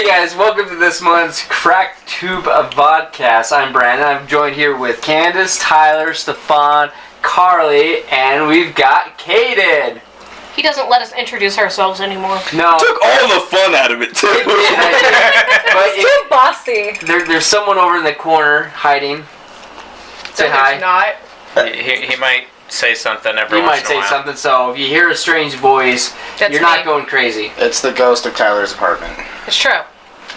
Hey guys, welcome to this month's CrackedTube Vodcast. I'm Brandon. I'm joined here with Candace, Tyler, Stefan, Carly, and we've got Caiden. He doesn't let us introduce ourselves anymore. No. Took all the fun out of it too. But He's too bossy. there's someone over in the corner hiding. Say No, hi. there's not. He might say something every You once might in a say while. something, so if you hear a strange voice, That's you're not me. going crazy. It's the ghost of Tyler's apartment. It's true.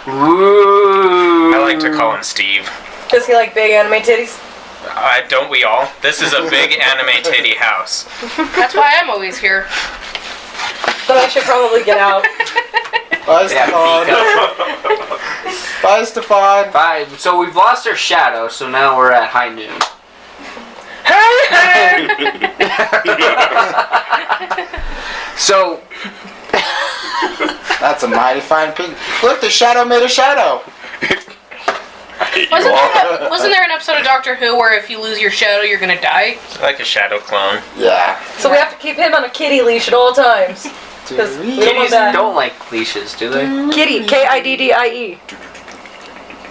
Ooh. I like to call him Steve. Does he like big anime titties? Don't we all? This is a big anime titty house. That's why I'm always here. Then I should probably get out. Bye, Yeah, Stefan. Bye, Stefan. Bye. So we've lost our shadow, so now we're at high noon. So That's a mighty fine pig. Look, the shadow made a shadow. Wasn't there an episode of Doctor Who where if you lose your shadow, you're gonna die? Like a shadow clone. Yeah. So we have to keep him on a kitty leash at all times. Because we don't want kitties that. don't like leashes, do they? Kitty, Kiddie.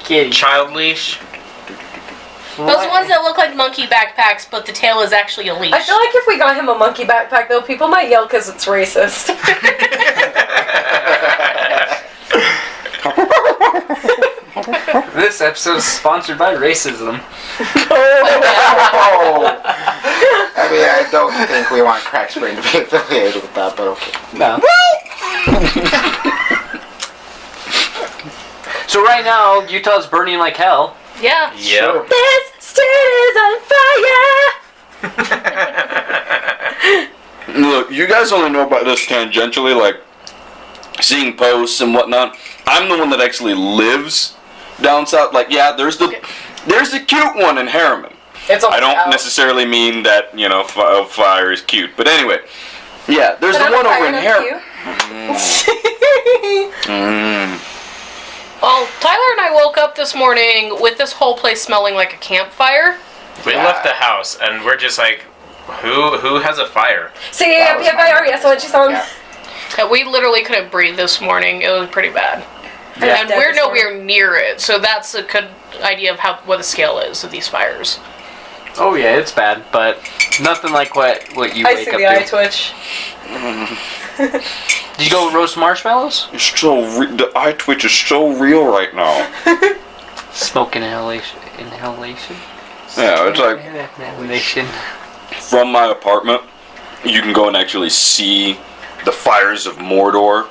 Kitty. Child leash. Those ones that look like monkey backpacks, but the tail is actually a leash. I feel like if we got him a monkey backpack, though, people might yell because it's racist. This episode is sponsored by racism. Oh. I mean, I don't think we want Crack Spring to be affiliated with that, but okay. No. So right now, Utah's burning like hell. Yeah. Yep. This state is on fire! Look, you guys only know about this tangentially, like seeing posts and whatnot. I'm the one that actually lives down south. Like, yeah, there's the cute one in Harriman. It's I don't necessarily mean that, you know, fire is cute. But anyway, yeah, there's the one over in Harriman. Well, Tyler and I woke up this morning with this whole place smelling like a campfire. We left the house and we're just like, who has a fire? See, yes, what you saw him. Yeah, we literally couldn't breathe this morning. It was pretty bad. Yeah. And we're nowhere near it, so that's a good idea of what the scale is of these fires. Oh yeah, it's bad, but nothing like what you I wake see up the eye to. twitch. Did you go roast marshmallows? It's so the eye twitch is so real right now. Smoke inhalation. Yeah, it's like Inhalation. from my apartment, you can go and actually see the fires of Mordor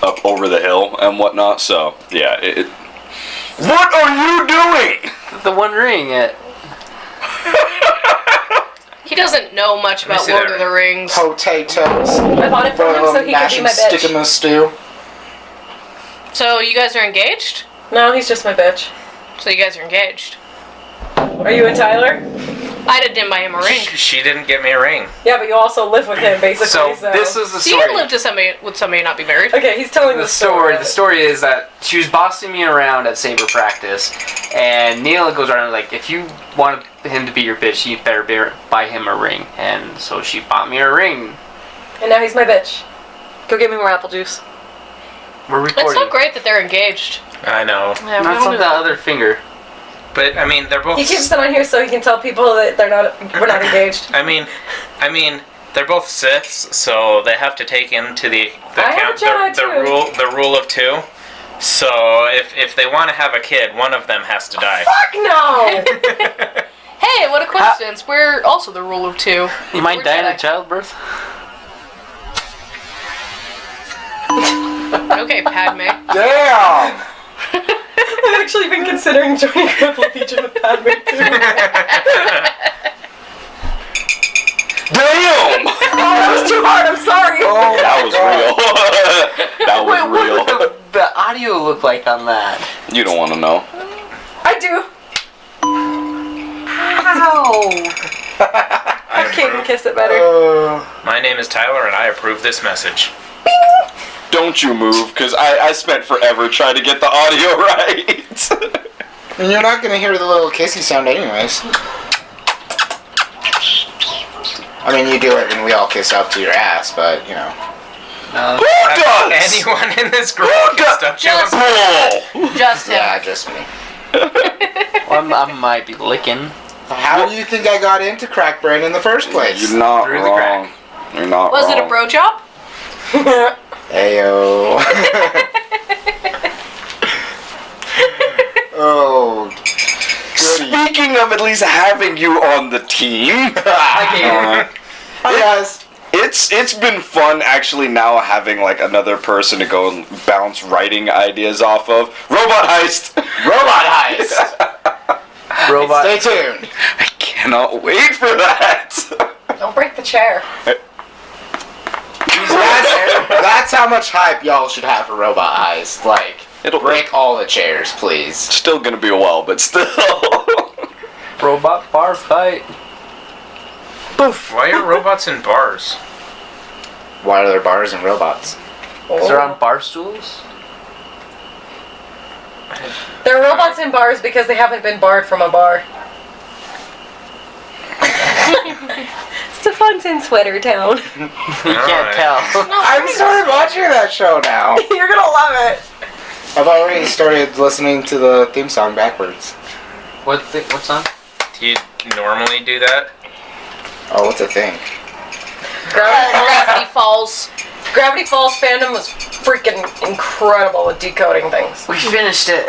up over the hill and whatnot. So yeah, What are you doing? The One Ring. He doesn't know much Let me about see Lord that of the Rings. Potatoes. I bought it for him so he could be my Stick in bitch. the stew. So you guys are engaged? No, he's just my bitch. So you guys are engaged. Are you and Tyler? I didn't buy him a ring. She didn't get me a ring. Yeah, but you also live with him, basically. So this is the So you story. can live with somebody and not be married. Okay, he's telling The story is that she was bossing me around at saber practice, and Neil goes around like, if you want him to be your bitch, you better buy him a ring. And so she bought me a ring. And now he's my bitch. Go get me more apple juice. We're recording. It's not great that they're engaged. I know. Yeah, we That's don't on do the that. other finger. But I mean, they're both. He keeps it on here so he can tell people that we're not engaged. I mean, they're both Siths, so they have to take into the I have a Jedi the rule of two. So if they want to have a kid, one of them has to die. Fuck no! Hey, what a coincidence. We're also the rule of two. You might We're die in Jedi. a childbirth. Okay, Padme. Damn! I've actually been considering joining Rebel Legion with Padme too. Damn! Oh, that was too hard, I'm sorry! Oh, that was real. That was Wait, what real. would the audio look like on that? You don't want to know. I do! Ow! I can't even kiss it better. My name is Tyler, and I approve this message. Don't you move, because I spent forever trying to get the audio right. And you're not going to hear the little kissy sound anyways. I mean, you do it when we all kiss up to your ass, but, you know. No. Who does? Anyone in this group Who can does? stuff you Just- in- Just him. Yeah, just me. Well, I might be licking. How do you think I got into crack brain in the first place? You're not Through the wrong. You're not Was wrong. it a bro job? Ayo. Oh, goody. Speaking of at least having you on the team, Okay. Hi guys. it's been fun actually now having like another person to go and bounce writing ideas off of. Robot heist. Robot heist. Robot. Stay tuned. I cannot wait for that. Don't break the chair. That's how much hype y'all should have for Robot Heist. Like, It'll break all the chairs, please. Still gonna be a while, but still. Robot bar fight. Why are robots in bars? Why are there bars and robots? Is there on bar stools? There are robots in bars because they haven't been barred from a bar. Stefan's in Sweater Town. You can't tell. I've started watching that show now. You're gonna love it. I've already started listening to the theme song backwards. What song? Do you normally do that? Oh, what's a thing? Gravity Falls. Gravity Falls fandom was freaking incredible with decoding things. We finished it.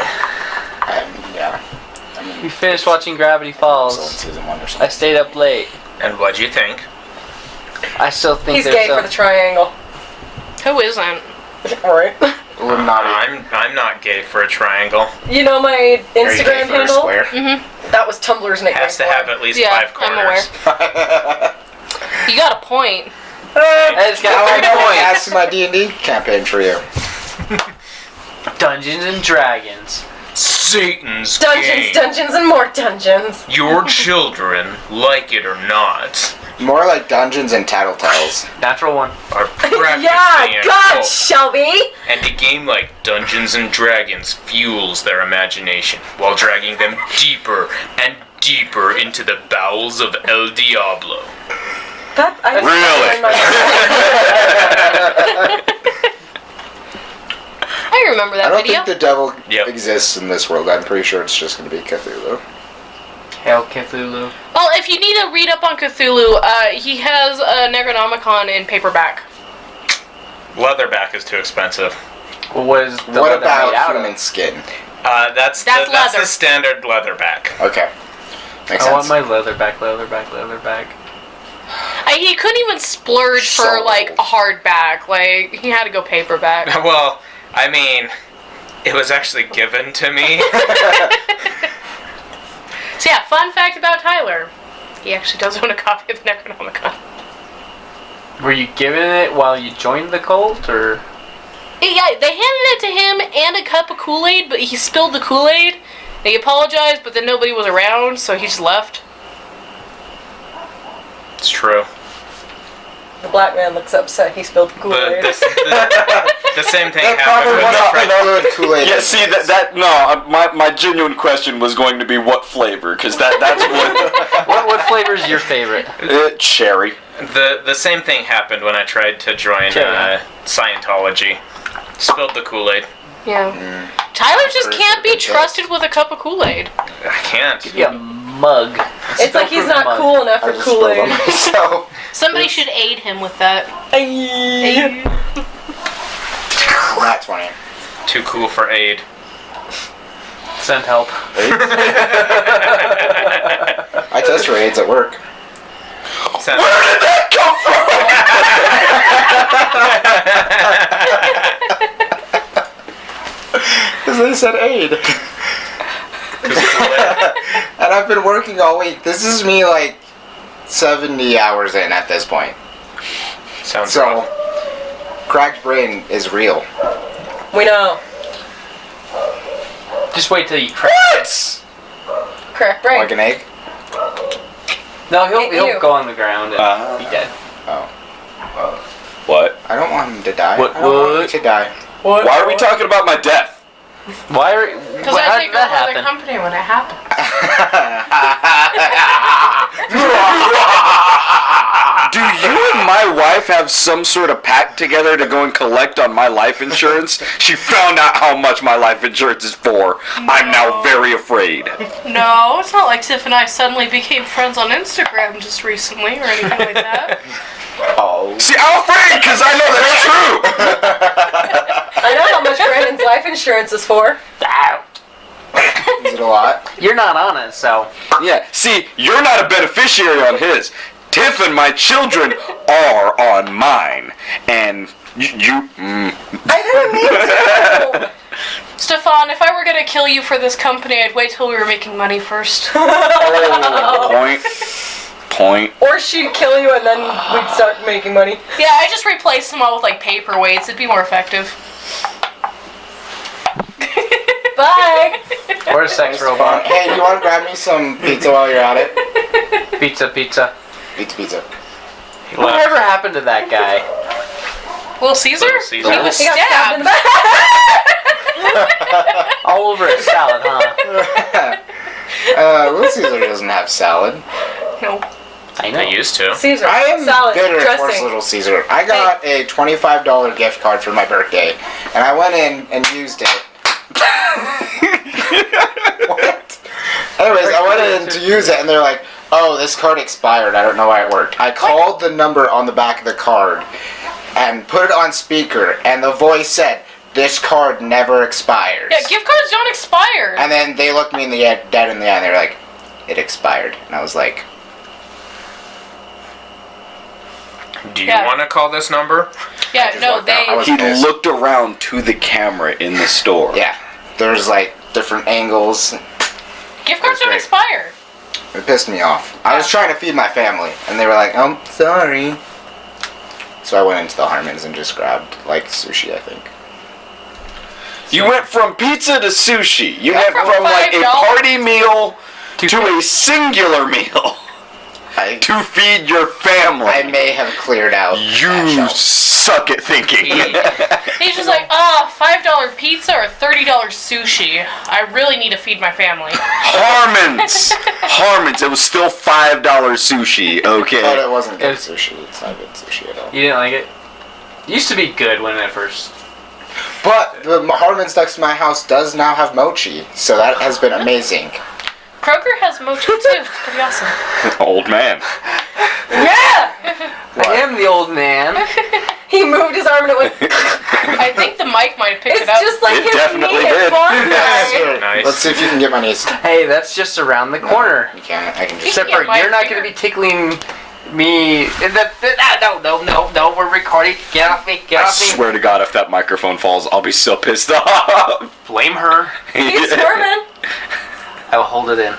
Yeah. We finished watching Gravity Falls. Season 1 or I something. stayed up late. And what'd you think? I still think He's there's gay some... for the triangle. Who isn't? Alright. Illuminati. I'm not gay for a triangle. You know my Are you gay Instagram for a handle? square? That was Tumblr's nickname. Has to for have it. at least Yeah, 5 I'm corners. You got a point. It's Now I got know what 3 adds to my D&D campaign for you. points. Dungeons and Dragons. Satan's Dungeons, game. dungeons, and more dungeons. Your children, like it or not, More like Dungeons and Tattletales. Natural one. are practicing Yeah, a God, cult. Shelby! And a game like Dungeons and Dragons fuels their imagination while dragging them deeper and deeper into the bowels of El Diablo. That, I I remember that I don't video. think the devil Yep. exists in this world. I'm pretty sure it's just going to be Cthulhu. Hail Cthulhu. Well, if you need to read up on Cthulhu, he has a Necronomicon in paperback. Leatherback is too expensive. What is the What leather made about out human of? skin? That's That's leather. the standard leatherback. Okay. Makes I want sense. my leatherback. He couldn't even splurge for, So like, old. a hardback. Like, he had to go paperback. Well, I mean, it was actually given to me. So yeah, fun fact about Tyler. He actually does own a copy of the Necronomicon. Were you given it while you joined the cult, or? Yeah, they handed it to him and a cup of Kool-Aid, but he spilled the Kool-Aid. And he apologized, but then nobody was around, so he just left. It's true. The black man looks upset he spilled the But Kool-Aid. the same thing That happened probably when they wasn't tried. enough good Kool-Aid. Yeah, see my genuine question was going to be what flavor, because that's What flavor is your favorite? what cherry. The same thing happened when I tried to join Sure. Scientology. Spilled the Kool-Aid. Yeah. Tyler just First can't be good trusted with a cup of Kool-Aid. I can't. Give you a mug. It's like he's not Mug. cool enough I for just spilled on Kool-Aid. myself. Somebody should aid him with that. Ayy. Not 20. Too cool for aid. Send help. I test for AIDS at work. Sounds- Where did that Because they said aid. And I've been working all week. This is me like 70 hours in at this point. Sounds So, rough. cracked brain is real. We know. Just wait till you crack. What? Crack brain. Like an egg? No, Ain't he'll you. go on the ground and be dead. What? I don't want him to die. What I don't want him would- to die. Why are we talking about my death? Why are? Because How I did take that over the happen? company when it happens. Do you and my wife have some sort of pact together to go and collect on my life insurance? She found out how much my life insurance is for. I'm now very afraid. No, it's not like Tiff and I suddenly became friends on Instagram just recently or anything like that. Oh. See, I'm afraid because I know that's true. I know how much Brandon's life insurance is for. Is it a lot? You're not on it, so. Yeah, see, you're not a beneficiary on his. Tiff and my children are on mine. And you I didn't mean to. Stefan, if I were gonna kill you for this company, I'd wait till we were making money first. Point. Or she'd kill you and then we'd start making money. Yeah, I just replaced them all with like paperweights. It'd be more effective. Bye. Or a sex robot. Hey, do you want to grab me some pizza while you're at it? Pizza. Pizza. Whatever happened to that guy? Little Caesar? Little Caesar. He was He got stabbed in stabbed. the back. All over a salad, huh? Little Caesar doesn't have salad. No. I know. I used to. Caesar. I am salad, bitter towards dressing. Little Caesar. I got a $25 gift card for my birthday, and I went in and used it. What? Anyways, I went in to use it, and they're like, "Oh, this card expired. I don't know why it worked." I called the number on the back of the card and put it on speaker, and the voice said, "This card never expires." Yeah, gift cards don't expire. And then they looked me in the dead in the eye, and they were like, "It expired," and I was like, Do you Yeah. want to call this number? Yeah, just no, walked out. I they. was He pissed. looked around to the camera in the store. Yeah, there's like different angles. Gift cards don't Great. expire. It pissed me off. I was trying to feed my family, and they were like, "Oh, sorry." So I went into the Harmon's and just grabbed like sushi, I think. You went from pizza to sushi. You Yeah, went from from like a $5 party meal to a singular meal to feed your family. I may have cleared out. that You shelf. suck at thinking. He's just like, $5 pizza or $30 sushi. I really need to feed my family. Harmon's. It was still $5 sushi. But Okay. it wasn't good It's- sushi. It's not good sushi at all. You didn't like it? It used to be good when it first. But the Harmon's next to my house does now have mochi, so that has been amazing. Kroger has mochi too. It's pretty awesome. Old man. Yeah! I am the old man. He moved his arm and it went. I think the mic might have picked It's it up. just like It his definitely knee did. at Vodcast. Here, Nice. Let's see if you can get my niece. Hey, that's just around the corner. You can't. I can just. Except Yeah, for my you're not finger. going to be tickling me. No, we're recording. Get off me. Get I off me. swear to God, if that microphone falls, I'll be so pissed off. Blame her. He's squirming. I will hold it in.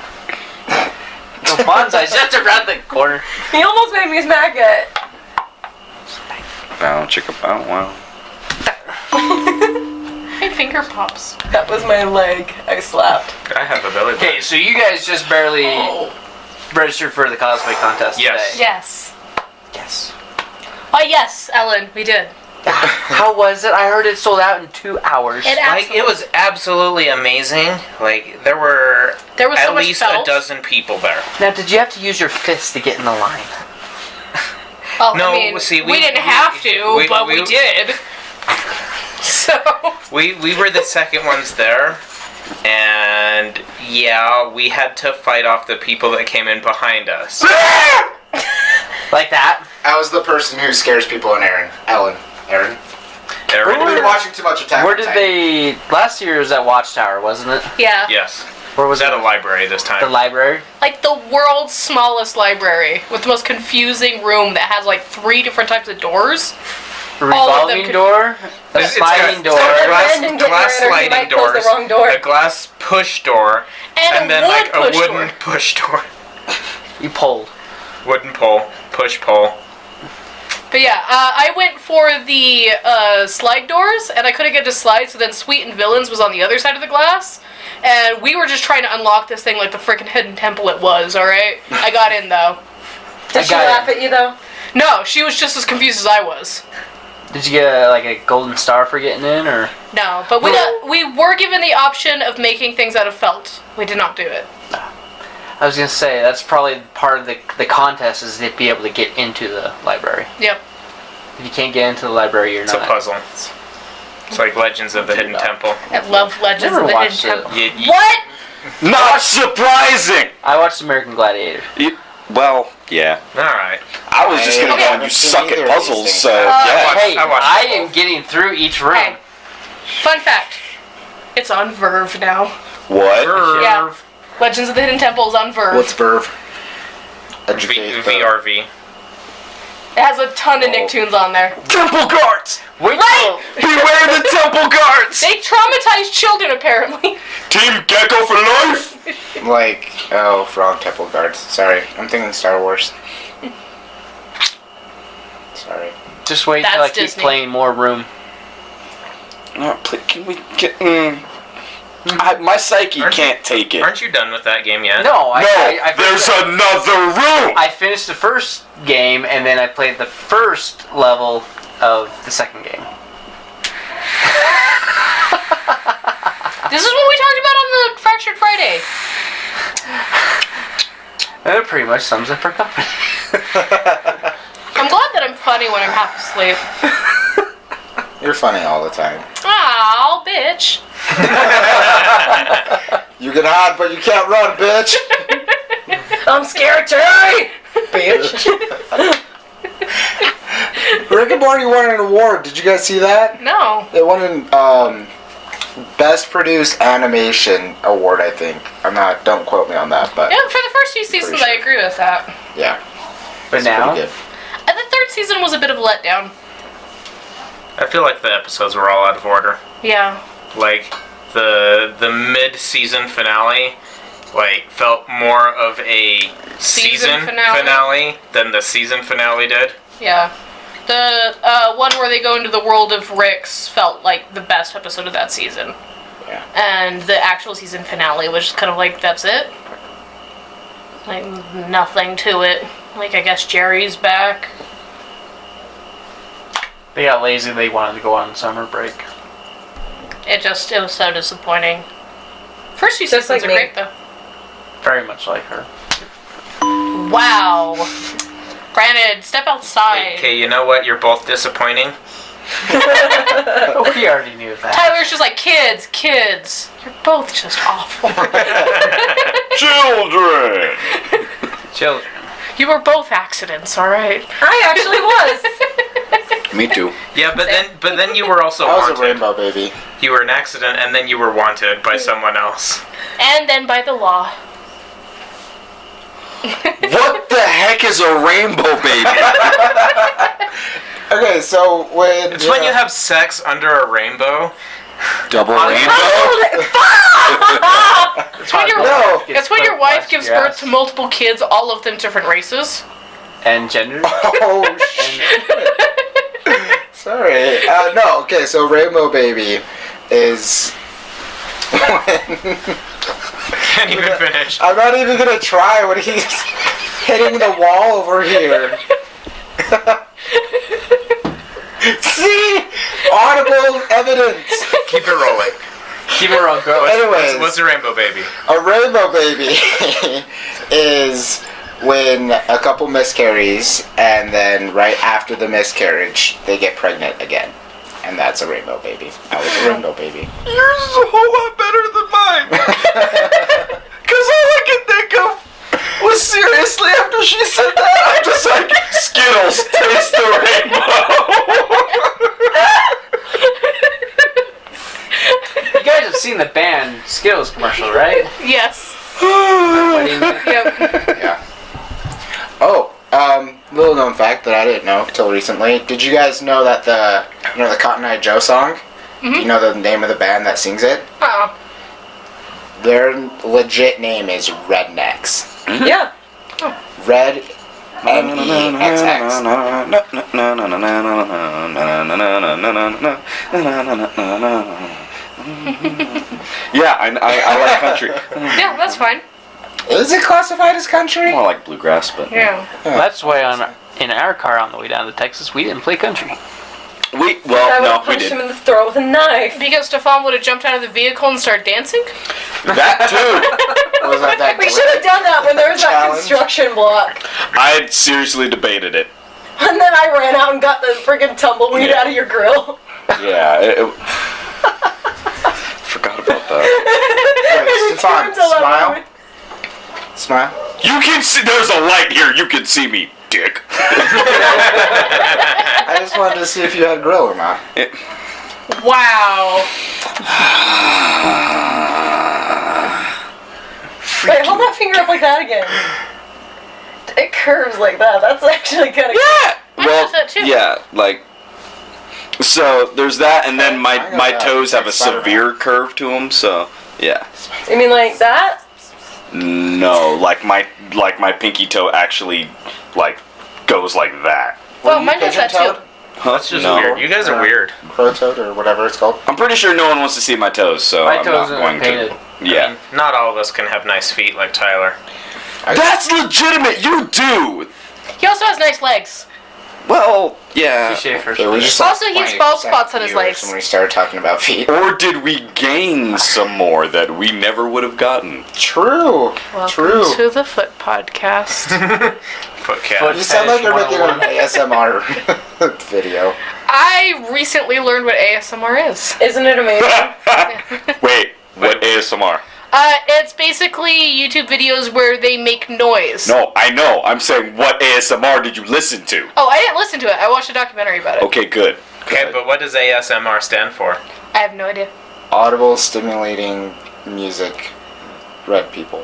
No bonsai's just around the corner. He almost made me smack it. Bow, chicka, bow, wow. My finger pops. That was my leg. I slapped. I have a belly button. Okay, so you guys just barely registered for the cosplay contest Yes. today. Yes. Yes. Oh yes, Ellen, we did. How was it? I heard it sold out in 2 hours. Like, it was absolutely amazing. Like, there were There was so at much least felt. a dozen people there. Now, did you have to use your fist to get in the line? Oh, No, I mean, see, we we- didn't we- have to, but we we- did. So. We were the second ones there, and yeah, we had to fight off the people that came in behind us. Like that? I was the person who scares people in Aaron. Aaron. Aaron? I've been watching too much Attack Where on did Titan. they... Last year was at Watchtower, wasn't it? Yeah. Yes. Where Was was at it? a library this The time. library? Like the world's smallest library with the most confusing room that has like 3 different types of doors. A All of them revolving could- door? A It's sliding got door? Brandon get glass in or he sliding might close doors, the wrong door. a glass push door, And a then wood like a push wooden door. push door. You pulled. Wooden pole, push pole. But yeah, I went for the slide doors, and I couldn't get to slide, so then Sweet and Villains was on the other side of the glass. And we were just trying to unlock this thing like the freaking hidden temple it was, alright? I got in, though. Did she got laugh it. at you though? No, she was just as confused as I was. Did you get like a golden star for getting in, or? No, but we were given the option of making things out of felt. We did not do it. I was gonna say that's probably part of the contest is to be able to get into the library. Yep. If you can't get into the library, you're It's not. a puzzle. It's like Legends of the Hidden Temple. I love Legends Never of the watched Hidden it. Temple. You- What? Not surprising. I watched American Gladiator. Well, yeah. All right. I was just gonna Okay. go on. You suck at puzzles, so I yeah. watched- Hey, I watched I them am both. getting through each room. Hey. Fun fact. It's on Verve now. What? Yeah. Legends of the Hidden Temple is on Verve. What's Verve? Educate Verve. VRV. It has a ton of Nicktoons on there. Temple guards. Wait Right. Beware the temple guards. They traumatize children, apparently. Team Gecko for life. Like, oh, wrong Temple Guards. Sorry, I'm thinking Star Wars. Sorry. Just wait till I That's keep Disney. playing more room. Can we get? My psyche Aren't you- can't take it. Aren't you done with that game yet? No, I There's finished, another room. I finished the first game and then I played the first level of the second game. This is what we talked about on the Fractured Friday. That pretty much sums up our company. I'm glad that I'm funny when I'm half asleep. You're funny all the time. Aw, bitch. You can hide, but you can't run, bitch. I'm scared, Terry! Bitch. Rick and Morty won an award. Did you guys see that? No. They won an Best Produced Animation award, I think. Don't quote me on that, but Yeah, for the first few seasons, Pretty I sure. agree with that. yeah. But It's now, pretty good. And the third season was a bit of a letdown. I feel like the episodes were all out of order. Yeah. Like the mid-season finale, like felt more of a Season season finale? than the season finale did. Yeah. The one where they go into the world of Rick's felt like the best episode of that season. Yeah. And the actual season finale was just kind of like, that's it? Like, nothing to it. Like, I guess Jerry's back. they got lazy. They wanted to go on summer break. It was so disappointing. First few Just seasons like are me. great, though. Very much like her. Wow. Granted, step outside. Okay, you know what? You're both disappointing. Oh, we already knew that. Tyler's just like, kids. You're both just awful. Children. Children. You were both accidents, alright? I actually was. Me too. Yeah, but then you were also I was a wanted. rainbow baby. You were an accident, and then you were wanted by someone else. And then by the law. What the heck is a rainbow baby? Okay, so when It's when you have sex under a rainbow. Double rainbow. It's when your, No. it's when your wife gives birth to multiple kids, all of them different races. And gender. Oh shit. Sorry. No. Okay, so rainbow baby is when. Can't even finish. I'm not even gonna try when he's hitting the wall over here. See? Audible evidence. Keep it rolling. Keep it wrong, girl. Anyways, What's a rainbow baby? a rainbow baby is when a couple miscarries and then right after the miscarriage they get pregnant again. And that's a rainbow baby. I was a rainbow baby. Yours is a whole lot better than mine. Cause all I can think of was seriously after she said that, I'm just like, Skittles, taste the rainbow. You guys have seen the band Skittles commercial, right? Yes. Wedding. Yep. Yeah. Oh, little known fact that I didn't know till recently. Did you guys know that the Cotton Eye Joe song? Do you know the name of the band that sings it? Oh. Their legit name is Rednecks. Yeah. Red N-E-X-X. Yeah, I like country. Yeah, that's fine. Is it classified as country? More like bluegrass, but Yeah. That's why in our car on the way down to Texas, we didn't play country. I would have we punched did. him in the throat with a knife. Because Stefan would have jumped out of the vehicle and started dancing? That too. Was that We should have done that when there was that Challenge. construction block. I had seriously debated it. And then I ran out and got the friggin' tumbleweed Yeah. out of your grill. Yeah. Forgot about that. Wait, Stefan, Turns 11. smile. You can see. There's a light here. You can see me, dick. I just wanted to see if you had grill or not. Wow. Wait, hold that finger up like that again. It curves like that. That's actually kind of Yeah. Mine does that too. Yeah, like. So there's that, and then I my got toes that. have a Spider-Man. severe curve to them. So yeah. You mean like that? No, like my pinky toe actually like goes like that. Well, mine does that Pigeon-toed? too. Huh? That's just No. weird. You guys are weird. Crow-toed or whatever it's called. I'm pretty sure no one wants to see my toes, so My I'm toes not are going painted. to. Yeah. I mean, not all of us can have nice feet like Tyler. That's legitimate. You do. He also has nice legs. Well, yeah. Cliche first. Yeah, we just Also, he has bald spots on his legs. When we started talking about feet. Or did we gain some more that we never would have gotten? True. Welcome True. to the Foot Podcast. Foot cat. Foot- You sound like you're making an 101. ASMR video. I recently learned what ASMR is. Isn't it amazing? Wait, what ASMR? It's basically YouTube videos where they make noise. No, I know. I'm saying, what ASMR did you listen to? Oh, I didn't listen to it. I watched a documentary about it. Okay, good. Okay, but what does ASMR stand for? I have no idea. Audible, stimulating music, red people.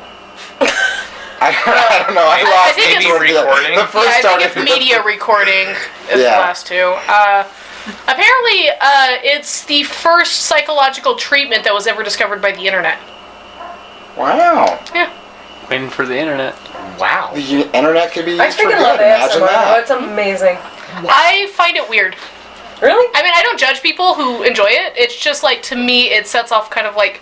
I don't know. I I lost think it it's- towards the- recording? The Yeah, first I think started it's media recording is the Yeah. last two. Apparently, it's the first psychological treatment that was ever discovered by the internet. Wow. Yeah. Waiting for the internet. Wow. The internet could be used I for freaking good. love Imagine ASMR. that. It's amazing. I find it weird. Really? I mean, I don't judge people who enjoy it. It's just like, to me, it sets off kind of like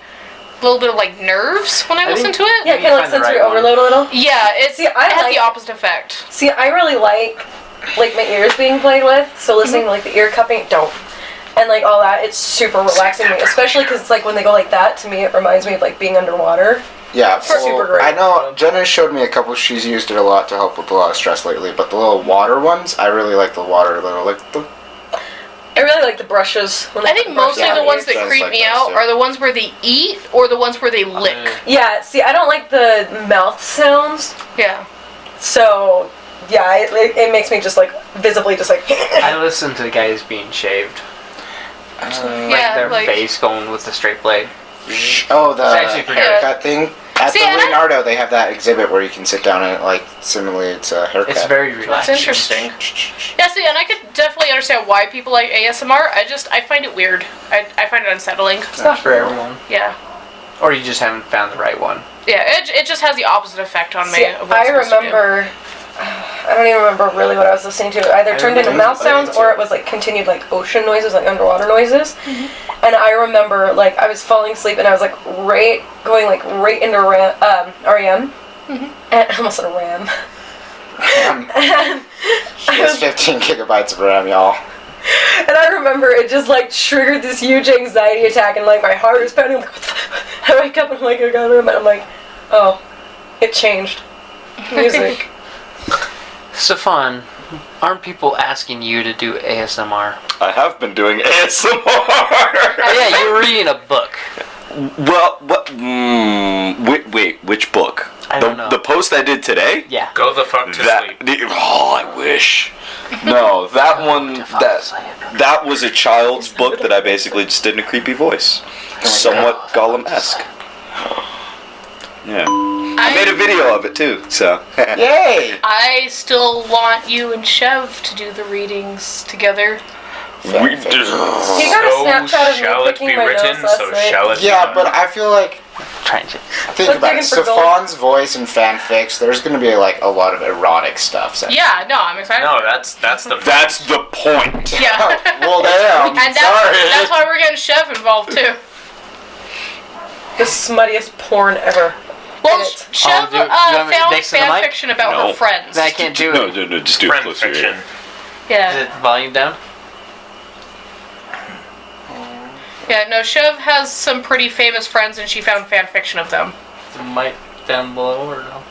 a little bit of like nerves when I listen think- to it. Yeah, You kind of like find the sensory right one. overload a little. Yeah, it's, See, I it has like- the opposite effect. See, I really like my ears being played with, so listening to like the ear cupping, don't. And like all that, it's super relaxing to me, especially because it's like when they go like that, to me it reminds me of like being underwater. Yeah, Super great. I know Jenna showed me a couple. She's used it a lot to help with a lot of stress lately. But the little water ones, I really like the water little like the. I really like the brushes. When they I think put brushes mostly on the the ones ears. that Sounds creep like me those out too. are the ones where they eat or the ones where they lick. Yeah, see, I don't like the mouth sounds, Yeah. so yeah, it makes me just like visibly just like. I listen to guys being shaved. Yeah, Their like- face going with the straight blade. Oh, the It's actually pretty haircut thing. At See, the and I- Leonardo, they have that exhibit where you can sit down and like simulate a haircut. It's very That's relaxing. interesting. Yeah, see, and I could definitely understand why people like ASMR. I find it weird. I find it unsettling. It's not for everyone. Yeah. Or you just haven't found the right one. Yeah, it just has the opposite effect on me. See, of what I it's supposed to do. remember. I don't even remember really what I was listening to. It either turned into remember mouth sounds listening to or it. it was like continued like ocean noises, like underwater noises. And I remember like I was falling asleep and I was like right into REM. And I almost said RAM. And She has 15 gigabytes of RAM, y'all. And I remember it just like triggered this huge anxiety attack and like my heart was pounding. I'm like, what the fuck? I wake up and I'm like, I got room and I'm like, oh, it changed. Music. Stefan, aren't people asking you to do ASMR? I have been doing ASMR. Yeah, you're reading a book. Well, what? Wait, which book? I don't know. The post I did today? Yeah. Go the fuck to sleep. Oh, I wish. No, that one. That was a child's book that I basically just did in a creepy voice, somewhat Gollum-esque. Yeah, I made a video of it too. So. Yay! I still want you and Chev to do the readings together. We He got a So Snapchat of shall me it picking be my written, nose last so night. shall it be Yeah, done. but I feel like Trying to. think Look, about it. digging for gold. Stefan's voice and fanfics. There's gonna be like a lot of erotic stuff. So. Yeah, no, I'm excited. No, that's the. That's the point. Yeah. Well, damn. And that's why we're getting Chev involved too. The smuttiest porn ever. Well, It. Chev do you want me found next to the fan mic? fiction about No. her friends. I can't do No, it. no, just do it friend closer. fiction. Is Yeah. it volume down? Yeah, no, Shiv has some pretty famous friends, and she found fan fiction of them. Might down below or no?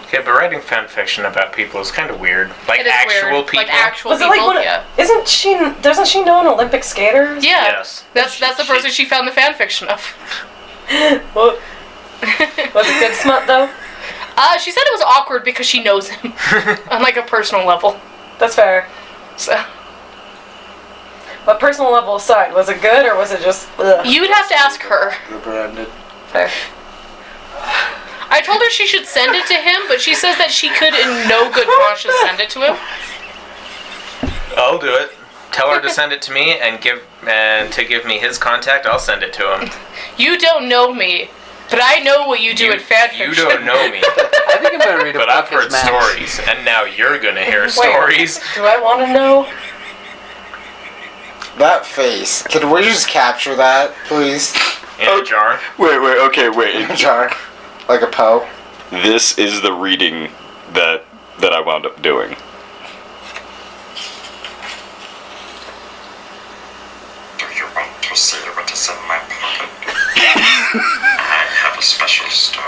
Okay, but writing fan fiction about people is kind of weird. Like It is actual weird. people. Like actual Was it people, like one? yeah. Doesn't she know an Olympic skater? Yeah, Yes. that's the person she found the fan fiction of. Well, was it good smut though? She said it was awkward because she knows him on like a personal level. That's fair. So But personal level aside, was it good or was it just? Ugh? you would have to ask her. Branded. Fair. I told her she should send it to him, but she says that she could, in no good conscience, send it to him. I'll do it. Tell her to send it to me and to give me his contact. I'll send it to him. You don't know me, but I know what you do in fan fiction. You don't know me, I think I'm gonna read a but book I've heard as Max. stories, and now you're gonna hear stories. Do I want to know? That face. Can we just capture that, please? In a jar. Wait, okay, wait. Jar. Like a Poe. This is the reading that I wound up doing. Do you want to see what is in my pocket? I have a special stove.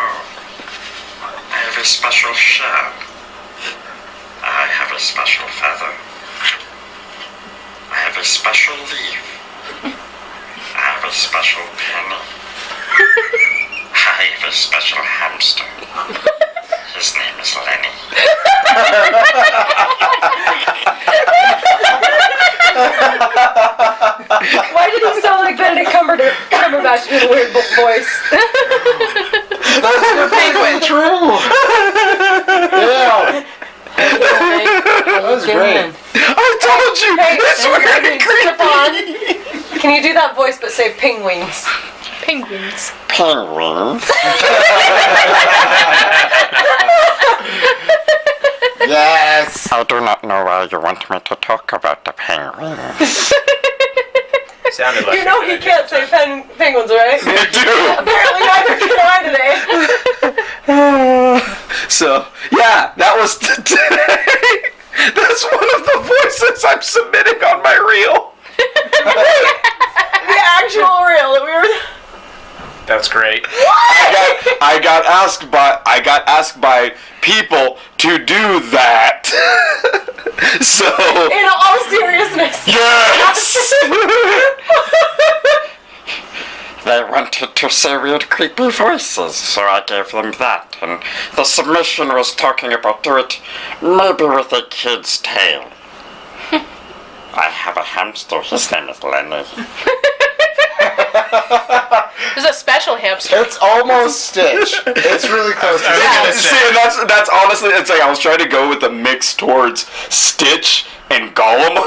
I have a special shell. I have a special feather. I have a special leaf. I have a special penny. I have a special hamster. His name is Lenny. Why did he sound like Benedict Cumberbatch in a weird voice? That's Penguin. true. Yeah. That was great. I told you! Hey, That's weird. slip on. Can you do that voice but say penguins? Penguins. Penguins. Yes. I do not know why you want me to talk about the penguins. Sounded like You know a he good can't say penguins, right? I do. Apparently neither can I today. So, yeah, that was today. That's one of the voices I'm submitting on my reel. The actual reel that we were. That's great. I got asked by people to do that. So, In all seriousness. yes. They wanted to say weird, creepy voices, so I gave them that. And the submission was talking about do it maybe with a kid's tale. I have a hamster. His name is Lenny. There's a special hamster. It's almost Stitch. It's really close to Yeah. Stitch. See, and that's honestly, it's like I was trying to go with a mix towards Stitch and Gollum.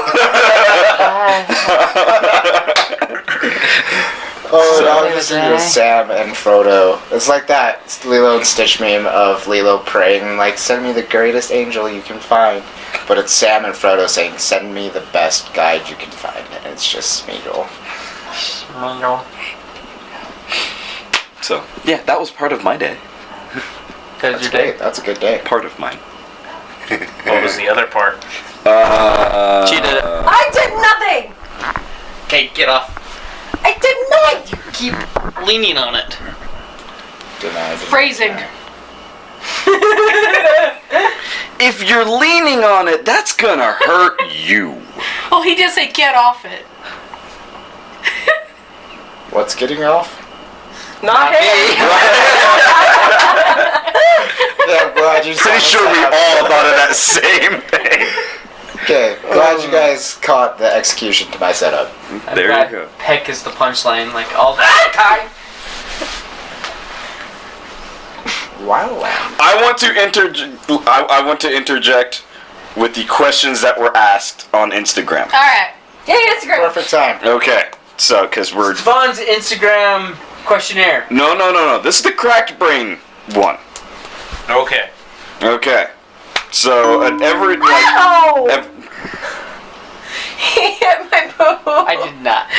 Oh, now I'm just thinking of Sam and Frodo. It's like that Lilo and Stitch meme of Lilo praying, like, send me the greatest angel you can find. But it's Sam and Frodo saying, send me the best guide you can find. And it's just Smeagol. So, yeah, that was part of my day. That's That's your great. day. That's a good day. Part of mine. What was the other part? She did it. I did nothing. Okay, get off. I did not. You keep leaning on it. Denied. Phrasing. If you're leaning on it, that's gonna hurt you. Oh, he did say get off it. What's getting off? Not him. Yeah, I'm glad you Pretty sure we all thought of that same thing. Okay, glad you guys caught the execution to my setup. There you go. Peck is the punchline, like all the time. Wow. I want to interject with the questions that were asked on Instagram. All right. Yeah, Instagram. Perfect time. Okay, so because we're Vaughn's Instagram questionnaire. no. This is the cracked brain one. Okay. Okay, so at every Ow! ev- He hit my boo. I did not.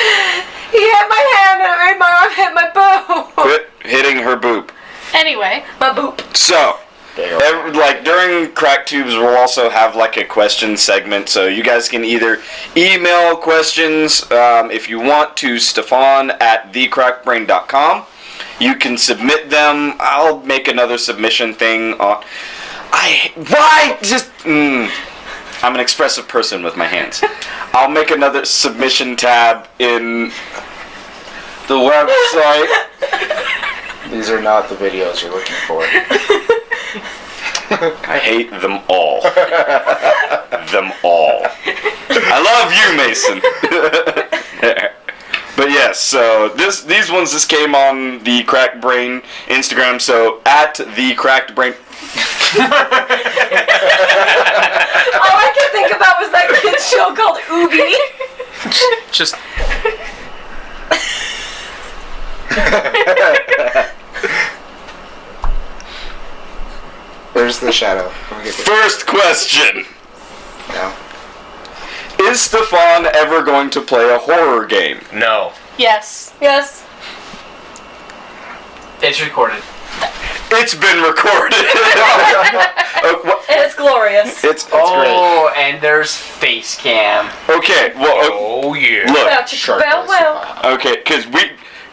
He hit my hand and it made my arm hit my boo. quit hitting her boob. Anyway, My boop. So Like during CrackedTubes, we'll also have like a question segment, so you guys can either email questions if you want to Stefan at thecrackedbrain.com. You can submit them. I'll make another submission thing on. I'm an expressive person with my hands. I'll make another submission tab in the website. These are not the videos you're looking for. I hate them all. Them all. I love you, Mason. But yes, so these ones just came on the Cracked Brain Instagram, so at the Cracked Brain. All I could think about was that kid's show called Oogie. Just Where's the shadow? Let me get this. First question. No. Is Stefan ever going to play a horror game? no. Yes. Yes. It's recorded. It's been recorded. And it's glorious. It's Oh, and there's face cam. okay. Well, Oh yeah. look. Well, Shark well, voice. well. Okay, because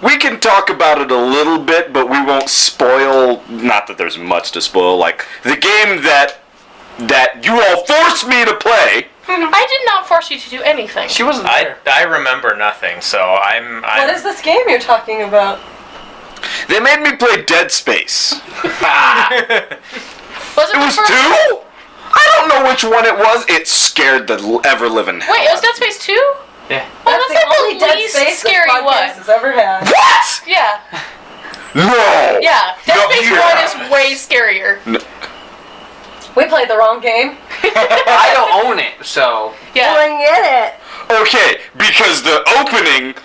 we can talk about it a little bit, but we won't spoil. Not that there's much to spoil. Like the game that you all forced me to play. I did not force you to do anything. She wasn't there. I remember nothing, so I'm What is this game you're talking about? They made me play Dead Space. Was it It the was first 2? I don't know which one it was. It scared the ever living hell. Wait, it was Dead Space 2? Yeah. Oh, That's that's the only like the Dead least Space scary this podcast one. has ever had. What? Yeah. No. Yeah. Dead No, Space yeah. 1 is way scarier. We played the wrong game. I don't own it, so Yeah. Bring it. Okay, because the opening,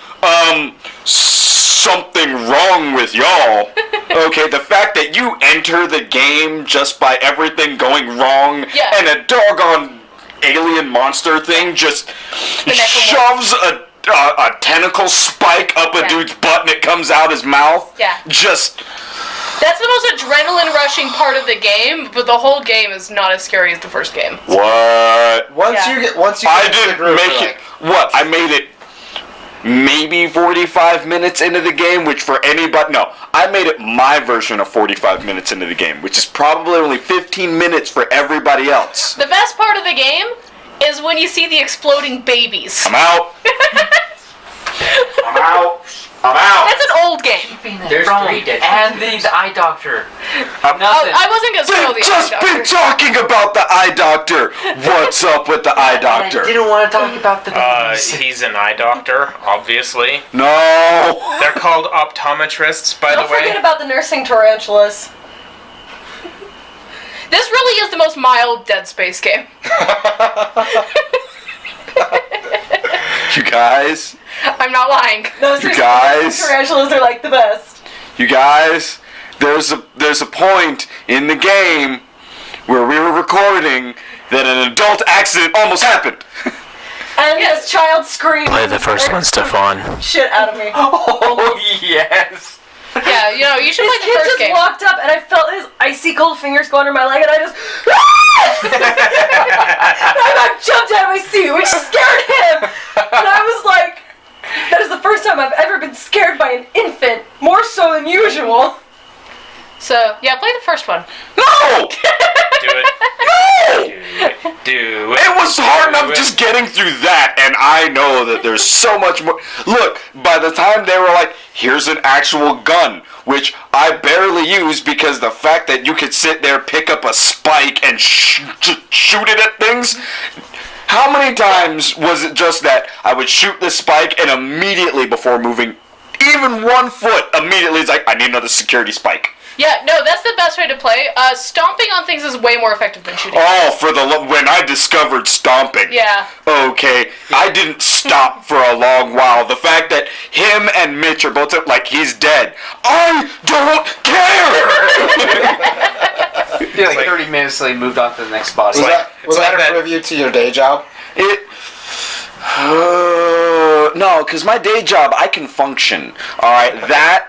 something wrong with y'all. Okay, the fact that you enter the game just by everything going wrong Yeah. and a doggone alien monster thing just necromorph. shoves a tentacle spike up a Yeah. dude's butt and it comes out his mouth. Yeah. Just That's the most adrenaline rushing part of the game, but the whole game is not as scary as the first game. what? Once Yeah. you get I into the didn't groove, make you're it. What? I made it maybe 45 minutes into the game, which for anybody, no, I made it my version of 45 minutes into the game, which is probably only 15 minutes for everybody else. The best part of the game is when you see the exploding babies. I'm out. I'm out. I'm out. That's an old game. there's 3 dead. And the eye doctor. Oh, Nothing. I wasn't gonna spoil the We've just eye been doctor. talking about the eye doctor. What's up with the eye And doctor? I didn't want to talk about the babies. he's an eye doctor, obviously. No. They're called optometrists, by Don't the way. forget about the nursing tarantulas. This really is the most mild Dead Space game. You guys. I'm not lying. No, seriously, guys. nursing tarantulas are like the best. You guys, there's a point in the game where we were recording that an adult accident almost happened. And this child screamed. Play the first one, Stefan. Shit out of me. Oh yes. Yeah, you know, you should This play kid the first just game. walked up and I felt his icy cold fingers go under my leg and I just I got jumped out of my seat, which scared him. And I was like, that is the first time I've ever been scared by an infant, more so than usual. So, yeah, play the first one. No! Do it. Do it. It was hard enough just getting through that, and I know that there's so much more. Look, by the time they were like, here's an actual gun, which I barely use because the fact that you could sit there, pick up a spike, and shoot it at things. How many times was it just that I would shoot the spike and immediately before moving even 1 foot, immediately it's like, I need another security spike. Yeah, no, that's the best way to play. Stomping on things is way more effective than shooting. Oh, when I discovered stomping. Yeah. Okay, I didn't stop for a long while. The fact that him and Mitch are both like he's dead. I don't care. Yeah, like 30 minutes till he moved on to the next boss. Was like- that like a that- preview to your day job? No, because my day job I can function. All right, that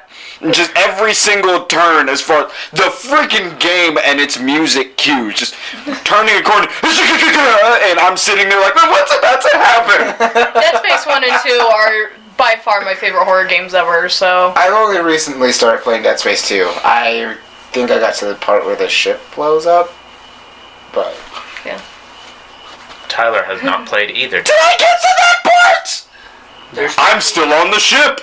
Just every single turn as far as the freaking game and its music cues. Just turning a corner. And I'm sitting there like, what's about to happen? Dead Space 1 and 2 are by far my favorite horror games ever, so... I've only recently started playing Dead Space 2. I think I got to the part where the ship blows up, but... Yeah. Tyler has not played either. Did I get to that part? I'm still on the ship.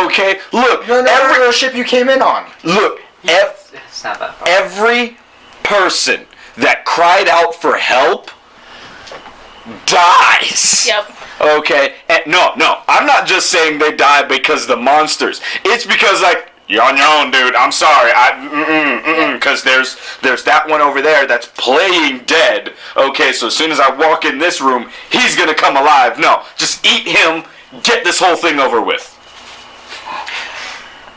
Okay, look. No, the ship you came in on. Look, It's not that far. every person that cried out for help dies. Yep. Okay, and no, I'm not just saying they die because of the monsters. It's because like you're on your own, dude. I'm sorry. Because there's that one over there that's playing dead. Okay, so as soon as I walk in this room, he's gonna come alive. No, just eat him. Get this whole thing over with.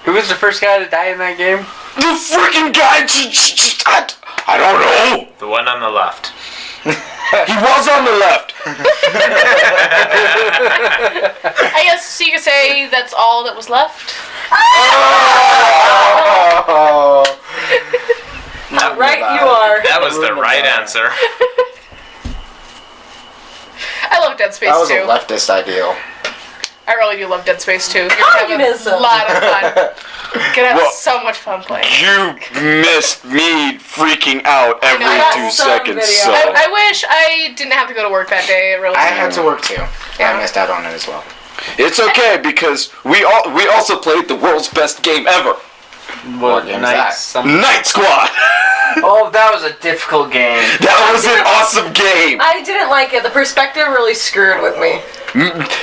Who was the first guy to die in that game? The freaking guy. I don't know. The one on the left. He was on the left. I guess you could say that's all that was left. Oh. Right, you are. That was the right answer. I love Dead Space That was 2. a leftist ideal. I really do love Dead Space 2. You're gonna have Communism. a lot of fun. You're gonna have so much fun playing. You missed me freaking out every I got 2 some seconds. video. So. I wish I didn't have to go to work that day. It really. I had to work too. Yeah. I missed out on it as well. It's okay because we also played the world's best game ever, What game's that? Night Squad. Oh, that was a difficult game. That was an awesome game. I didn't like it. The perspective really screwed with me.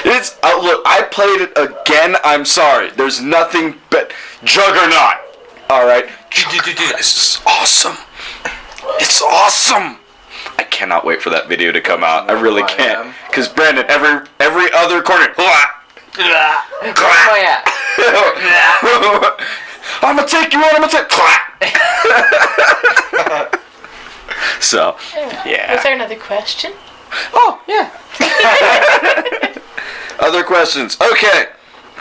It's look, I played it again. I'm sorry. There's nothing but Juggernaut. All right, this is awesome. It's awesome. I cannot wait for that video to come out. I really can't. Because Brandon, every other corner. Where's my at? I'm gonna take you out. I'm gonna take. So, yeah. Was there another question? Oh, yeah. Other questions? Okay.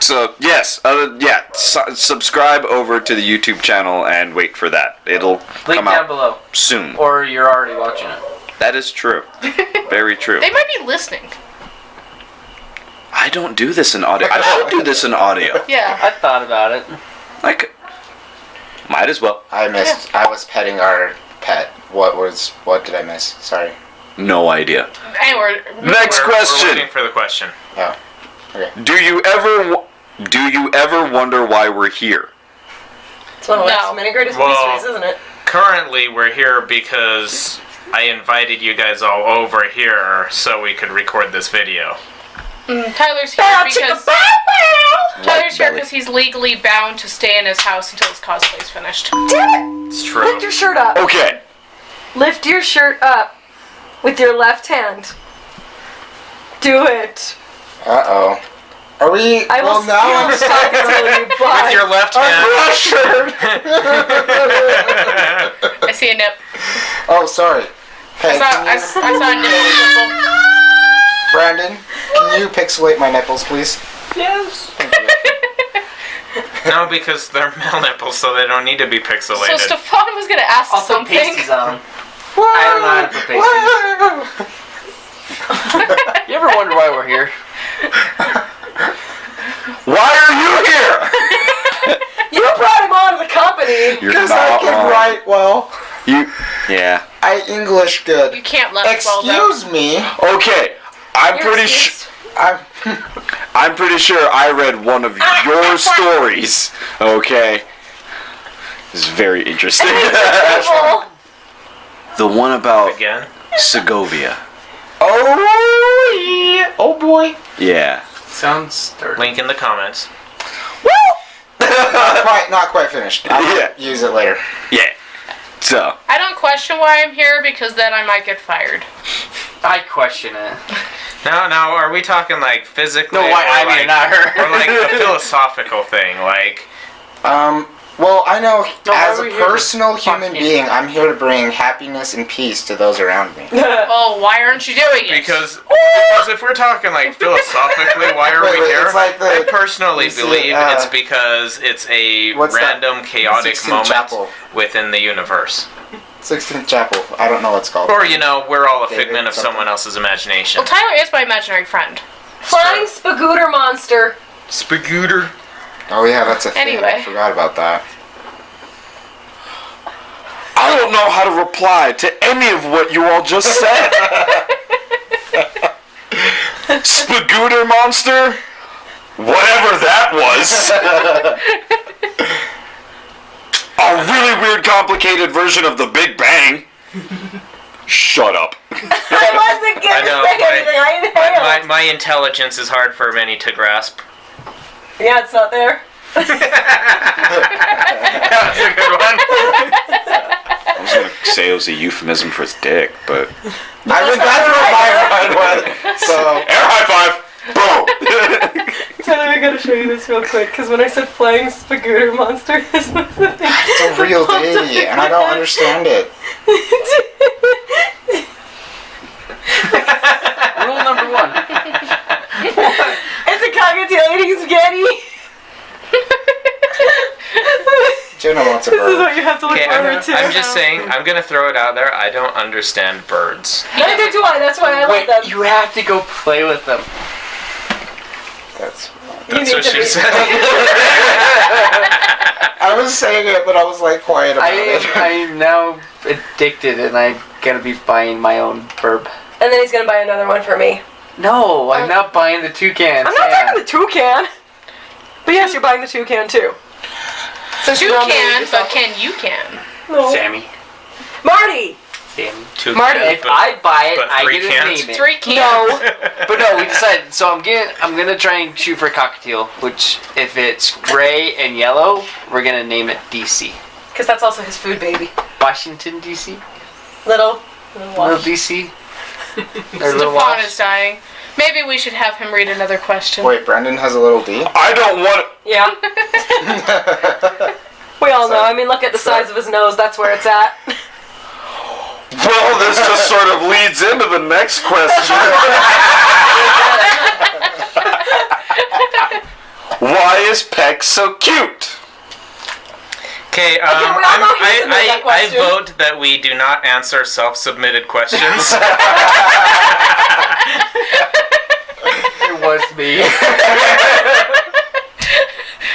So, yes. Subscribe over to the YouTube channel and wait for that. It'll Link come down out below. soon. Or you're already watching it. That is true. Very true. They might be listening. I don't do this in audio. I should do this in audio. Yeah. I thought about it. Might as well. I missed. I was petting our pet. What did I miss? Sorry. No idea. Anyway, Next We're question. waiting for the question. Oh. Okay. Do you ever wonder why we're here? It's one of No. life's many greatest Well- mysteries, isn't it? Currently, we're here because I invited you guys all over here so we could record this video. Tyler's here because Tyler's here belly. because he's legally bound to stay in his house until his cosplay's finished. Damn it! It's true. Lift your shirt up. Okay. Lift your shirt up with your left hand. Do it. Uh-oh. Are we... I will now I'm stop until you With buy. your left hand. I see a nip. Oh, sorry. Hey, I saw a nipple. Brandon, can you pixelate my nipples, please? Yes. Thank you. No, because they're male nipples, so they don't need to be So pixelated. Stefan was gonna ask I'll put something. pasties on them. I don't know how to put pasties. You ever wonder why we're here? Why are you here? You brought him on to the company. You're Because I not can wrong. write well. Yeah. I English good. You can't let well though. Excuse me. Okay. I'm You're pretty excused. I'm pretty sure I read one of your stories. Okay. This is very interesting. People. The one about Again? Segovia. Oh, yeah. Oh, boy. Yeah. Sounds dirty. Link in the comments. Not quite finished. I'll Yeah. use it later. Yeah. So. I don't question why I'm here because then I might get fired. I question it. Now, are we talking like physically? No, why? or I mean, like, not her. or like a philosophical thing, like. Well, I know No, why as are a we here? personal human Fuck being, I'm here to bring happiness and peace to those around me. Oh, why aren't you doing it? Because if we're talking like philosophically, why are we here? It's like the I personally you see, believe it's because it's a what's that? random, chaotic 16th moment Chapel. within the universe. 16th Chapel. I don't know what it's called. Or, we're all a David figment of something. someone else's imagination. Well, Tyler is my imaginary friend. Flying Spagooter monster. Spagooter. Oh yeah, that's a thing. Anyway. I forgot about that. I don't know how to reply to any of what you all just said. Spagooter monster? Whatever that was. A really weird, complicated version of the Big Bang. Shut up. I wasn't I gonna know, say anything. I inhaled. My intelligence is hard for many to grasp. Yeah, it's not there. That was a good one. I was gonna say it was a euphemism for his dick, but I mean, that's what my mind was. So air high five. Boom. Tyler, I gotta show you this real quick, because when I said flying Spagooter monster, this was the thing. it's a real deity, and I don't understand it. Rule number 1. It's a cockatiel eating spaghetti. Jenna wants a This is bird. what you have to look Okay, forward to. I'm just saying, I'm gonna throw it out there. I don't understand birds. Neither do I. That's why I Wait, love them. you have to go play with them. That's. That's what she said. I was saying it, but I was like quiet about it. I'm now addicted, and I'm gonna be buying my own burb. And then he's gonna buy another one for me. No, I'm not buying the toucan. I'm not taking the toucan. But yes, you're buying the toucan too. Since you nominated Toucan, yourself. but can you can? No. Sammy. Marty. Sammy. Two Marty, cans, If but- I buy it, but I three get to cans? name it. 3 can. No. But no, we decided. So I'm gonna try and shoot for cockatiel. Which, if it's gray and yellow, we're gonna name it DC. Because that's also his food baby. Washington DC. Little Little DC. Or Little Stefan is Wash. dying. Maybe we should have him read another question. Wait, Brendan has a little D? I don't want. Yeah. We all know. I mean, look at the size of his nose. That's where it's at. Well, this just sort of leads into the next question. Why is Peck so cute? Okay, we all know he submitted that I question. vote that we do not answer self-submitted questions. It was me.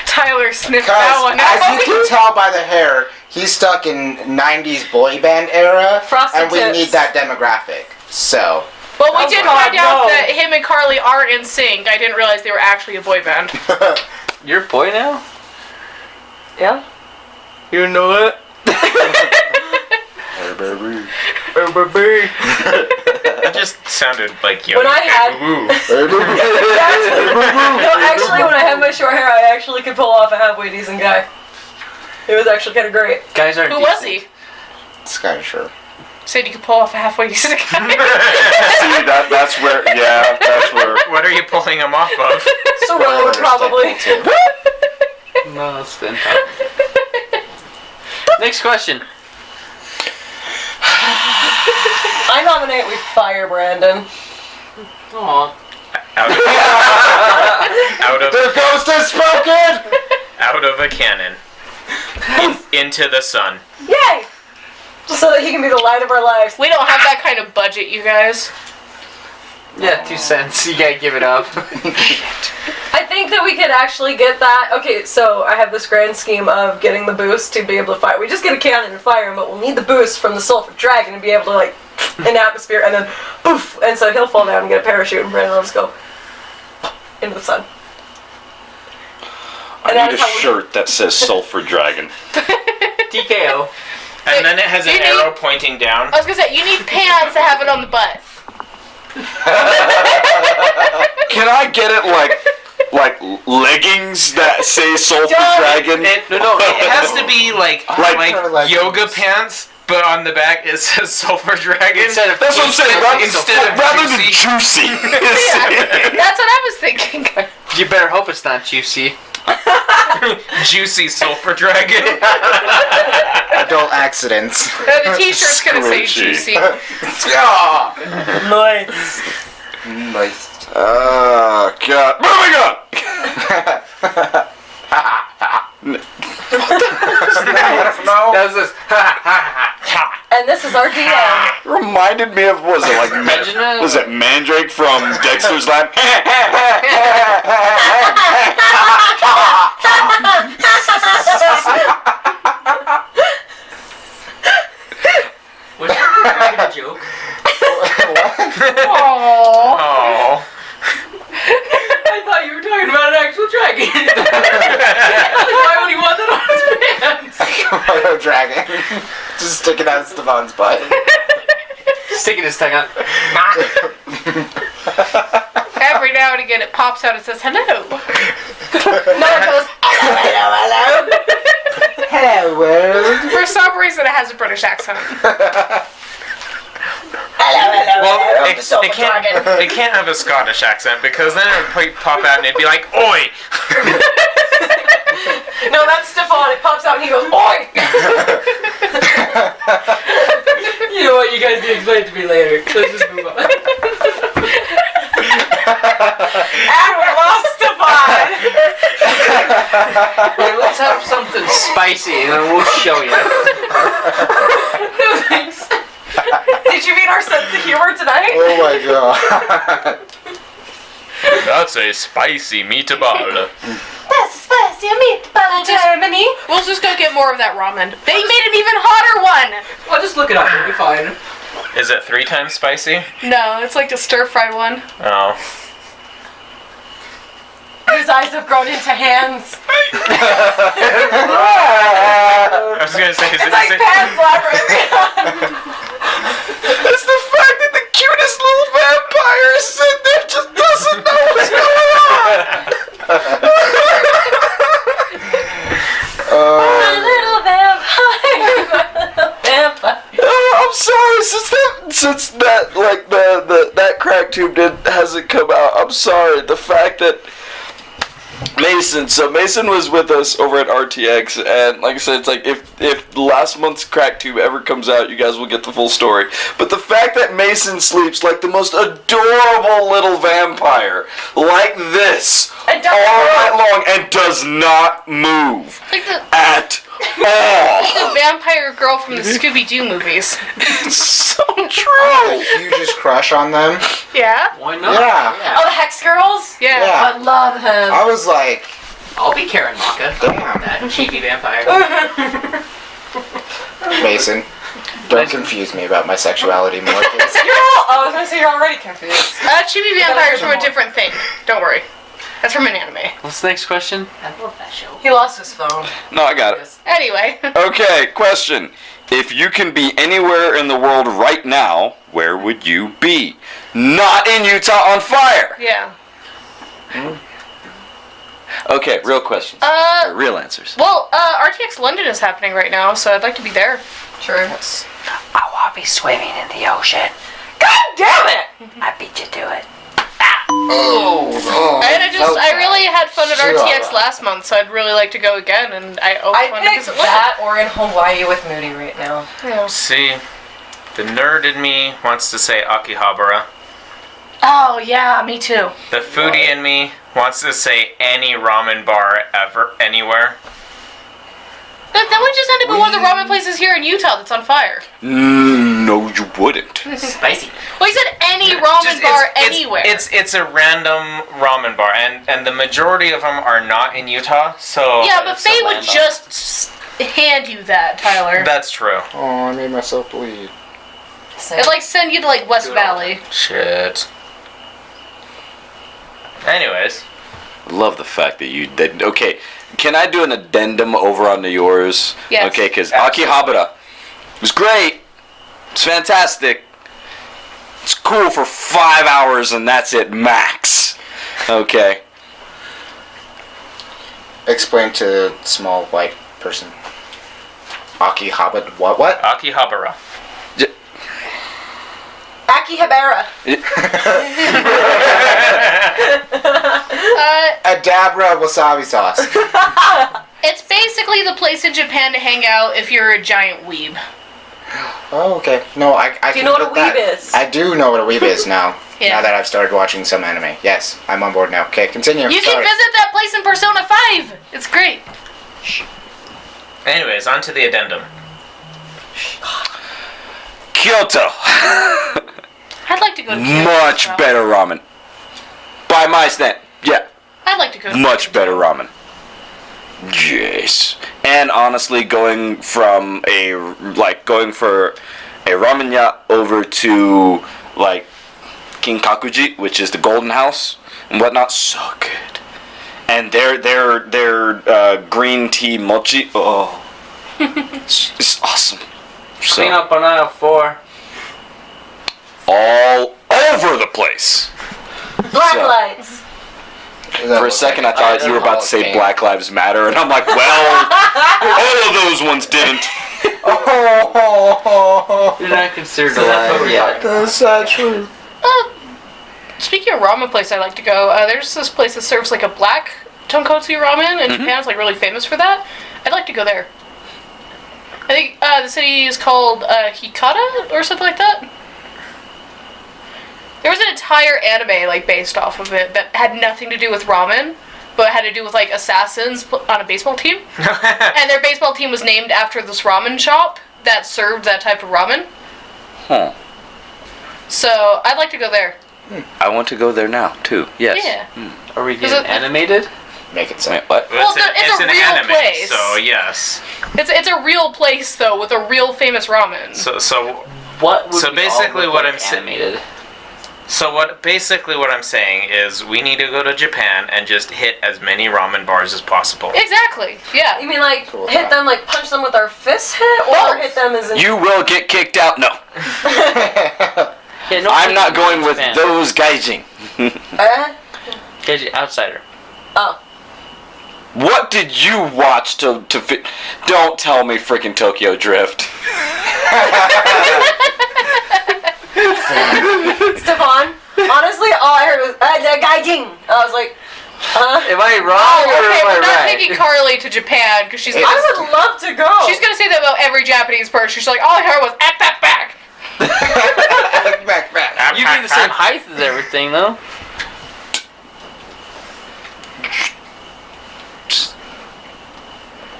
Tyler sniffed that one Because, as you out. can tell by the hair, he's stuck in 90s boy band era, Frosted and we tips. need that demographic. So, Well, we Oh did God, find out no. that him and Carly are in sync. I didn't realize they were actually a boy band. You're a boy now? Yeah. You know it? That just sounded like Yogi. When I had- Woo. No, actually, when I had my short hair, I actually could pull off a halfway decent guy. It was actually kind of great. Guys aren't Who was decent. he? Sky sure. Said you could pull off a halfway decent guy. See, that's where. Yeah, that's where. What are you pulling him off of? So road, probably. No, it's thin. Next question. I nominate we fire Brandon. Aw. Out of The ghost has spoken! out of a cannon into the sun. Yay! Just so that he can be the light of our lives. We don't have that kind of budget, you guys. Yeah, 2 cents. You gotta give it up. I think that we could actually get that. Okay, so I have this grand scheme of getting the boost to be able to fire. We just get a cannon and fire him, but we'll need the boost from the sulfur dragon to be able to, like, in atmosphere, and then poof! And so he'll fall down and get a parachute, and Brandon will just go into the sun. I And that need is a how we- shirt that says Sulfur Dragon. TKO. And then it has an You need- arrow pointing down. I was gonna say, you need pants to have it on the butt. Can I get it like leggings that say Sulfur Dragon? No, it has to be like Like- yoga pants, but on the back it says Sulfur Dragon. Instead of That's what I'm saying. Instead of rather than juicy. juicy. That's what I was thinking. You better hope it's not juicy. Juicy Sulfur Dragon. Adult accidents. The t-shirt's gonna say Scrunchy. juicy. Nice. Nice. Oh God! Moving on. No. That was this. And this is our DM. Reminded me of, was it like was it Mandrake from Dexter's Lab? Was that making a joke? Aww. Oh. I thought you were talking about an actual dragon. Why would he want that on his pants? Komodo dragon. Just sticking out Stefan's butt. Sticking his tongue out. Every now and again it pops out and says hello. No, it goes, hello. Hello, world. For some reason it has a British accent. Well, it can't have a Scottish accent because then it would pop out and it'd be like, oi! No, that's Stefan. It pops out and he goes, oi! You know what? You guys can explain it to me later. Let's just move on. And we lost Stefan! Hey, let's have something spicy and then we'll show you. No thanks. Did you meet our sense of humor tonight? Oh my god. That's a spicy meatball. That's spicy meatball Germany. We'll just go get more of that ramen. They made an even hotter one! I'll just look it up. It'll be fine. Is it 3 times spicy? No, it's like the stir-fried one. Oh. His eyes have grown into hands. I was gonna say, It's like Pan's Labyrinth. It's the fact that the cutest little vampire is sitting there just doesn't know what's going on. My little vampire. I'm sorry, since that like that CrackedTube hasn't come out. I'm sorry. The fact that Mason was with us over at RTX, and like I said, it's like if last month's CrackedTube ever comes out, you guys will get the full story. But the fact that Mason sleeps like the most adorable little vampire, like this, all night long, and does not move Like the, at all. the vampire girl from the Scooby-Doo movies. It's so I had true. a hugest crush on them. Yeah? Why not? Yeah. Oh, the Hex Girls? Yeah. Yeah. I love him. I was like, I'll be Karen Maka. damn. That cheeky vampire. Mason, don't confuse me about my sexuality more, please. I was gonna say you're already confused. Chibi Vampire's from a different thing. Don't worry. That's from an anime. What's the next question? I love that show. He lost his phone. No, I got it. Anyway. Okay, question. If you can be anywhere in the world right now, where would you be? Not in Utah on fire. Yeah. Okay, real questions. Real answers. Well, RTX London is happening right now, so I'd like to be there. True. I want to be swimming in the ocean. God damn it! I beat you to it. Oh, I really had fun at RTX last month, so I'd really like to go again, and I want to I visit picked that or in Hawaii with Moody right now. Yeah. See, the nerd in me wants to say Akihabara. Oh, yeah, me too. The foodie in me wants to say any ramen bar ever, anywhere. But then we just end up at one of the ramen places here in Utah that's on fire. No, you wouldn't. Spicy. Well, he said any ramen Just- bar anywhere. It's a random ramen bar, and the majority of them are not in Utah. So yeah, but it's Faye a would land just hand you that, Tyler. that's true. Oh, I made myself bleed. It'd like send you to like West Valley. Shit. Anyways, Love the fact that you did. Okay, can I do an addendum over onto yours? Yes. Okay, because Akihabara was great. It's fantastic. It's cool for 5 hours and that's it max. Okay. Explain to small white person. Akihabara. What? Akihabara. Akihabara. Adabra wasabi sauce. It's basically the place in Japan to hang out if you're a giant weeb. Oh, okay. No, I Do you know what a weeb is? I do know what a weeb is now. Yeah. Now that I've started watching some anime. Yes, I'm on board now. Okay, continue. You can Sorry. visit that place in Persona 5. It's great. Anyways, on to the addendum. Kyoto. I'd like to go to Kyoto. Much better ramen. By my stand. Yeah. I'd like to go to Much Kyoto. better ramen. Jeez. And honestly, going for a ramen ya over to like Kinkakuji, which is the Golden House and whatnot, so good. And their green tea mochi, oh, it's awesome. Clean up on aisle 4. All over the place. Black So- lights. For a second, I thought you were about to say Black Lives Matter, and I'm like, well, all of those ones didn't. You're not considered alive yet. That's so true. Speaking of ramen place I'd like to go, there's this place that serves like a black tonkotsu ramen in Japan. It's like really famous for that. I'd like to go there. I think the city is called Hikata or something like that. There was an entire anime like based off of it that had nothing to do with ramen, but had to do with like assassins on a baseball team. And their baseball team was named after this ramen shop that served that type of ramen. Huh. So I'd like to go there. I want to go there now, too. Yes. Yeah. Are we Is getting it- animated? Make it so. Wait, what? Well, it's it's a an real anime, place. so yes. It's a real place though with a real famous ramen. So What would So we all basically look what like I'm sa- animated? what I'm saying is we need to go to Japan and just hit as many ramen bars as possible. Exactly. Yeah. You mean like Cool. hit them, like punch them with our fists hit, or Both. hit them as in... You will get kicked out. No. Yeah, no, I'm not going with Japan. those gaijin. Get outsider. Oh. What did you watch to fit? Don't tell me freaking Tokyo Drift. Stefan, honestly, all I heard was, gaijin. I was like, huh? Am I wrong Oh, or okay, am we're I not right? taking Carly to Japan because she's I would love to go. she's gonna say that about every Japanese person. She's like, all I heard was at that back. back. You'd be the same height as everything, though.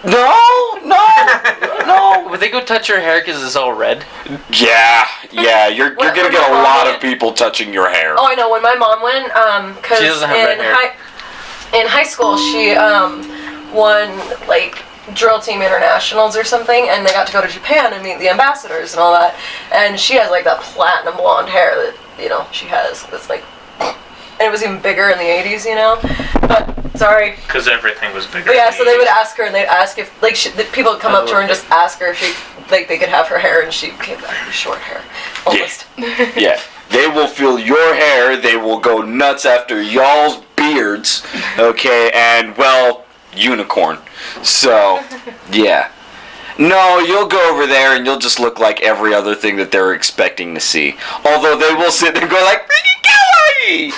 No. Would they go touch your hair because it's all red? Yeah. You're What- gonna what get a my mom lot did? of people touching your hair. Oh, I know. When my mom went, because She doesn't have red hair. in high school, she won like drill team internationals or something, and they got to go to Japan and meet the ambassadors and all that. And she has like that platinum blonde hair that she has. It's like, and it was even bigger in the 80s, But sorry. Because everything was bigger. But yeah, than so they would these. ask her, and they'd ask if like the people would come up to her and just ask her if she they could have her hair, and she came back with short hair, almost. Yeah. They will feel your hair. They will go nuts after y'all's beards. Okay, and well, unicorn. So, yeah. No, you'll go over there and you'll just look like every other thing that they're expecting to see. Although they will sit there and go like, kawaii!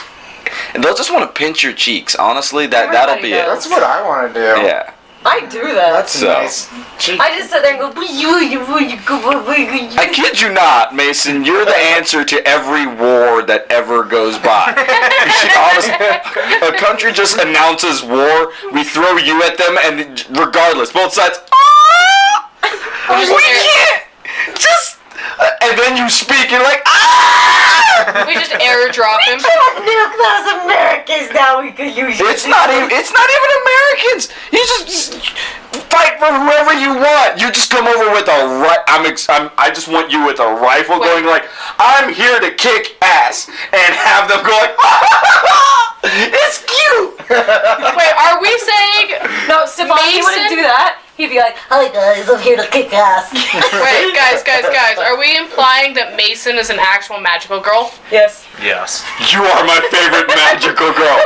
And they'll just want to pinch your cheeks. Honestly, that'll Everybody be does. That's what I want to do. it. Yeah. I do that. That's So. nice. I just sit there and go. I kid you not, Mason. You're the answer to every war that ever goes by. Honestly, a country just announces war, we throw you at them, and regardless, both sides. We can't just. And then you speak, you're like, We just airdrop him. Nuke those Americans now. We could use It's not even Americans. You just fight for whoever you want. You just come over with a I just want you with a rifle going like, I'm here to kick ass, and have them go like, it's cute. Wait, are we saying No, Stefan, he wouldn't Mason? do that. He'd be like, "Hi guys, I'm here to kick ass." Right, guys, are we implying that Mason is an actual magical girl? Yes. Yes. You are my favorite magical girl.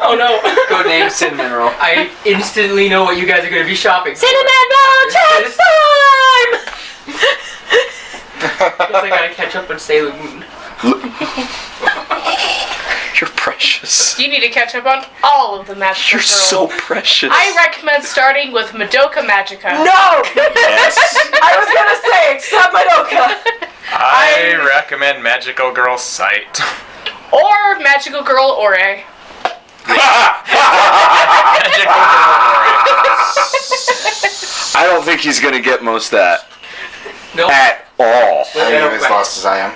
Oh no. Go name Cinnamon Roll. I instantly know what you guys are going to be shopping for. Cinnamon roll time. Guess I gotta catch up on Sailor Moon. You're precious. You need to catch up on all of the magical You're girls. so precious. I recommend starting with Madoka Magica. No. Yes. I was gonna say except Madoka. I recommend Magical Girl Sight. Or Magical Girl Ore. Magical I don't think he's gonna get most of that Nope. at all. Are you as lost as I am?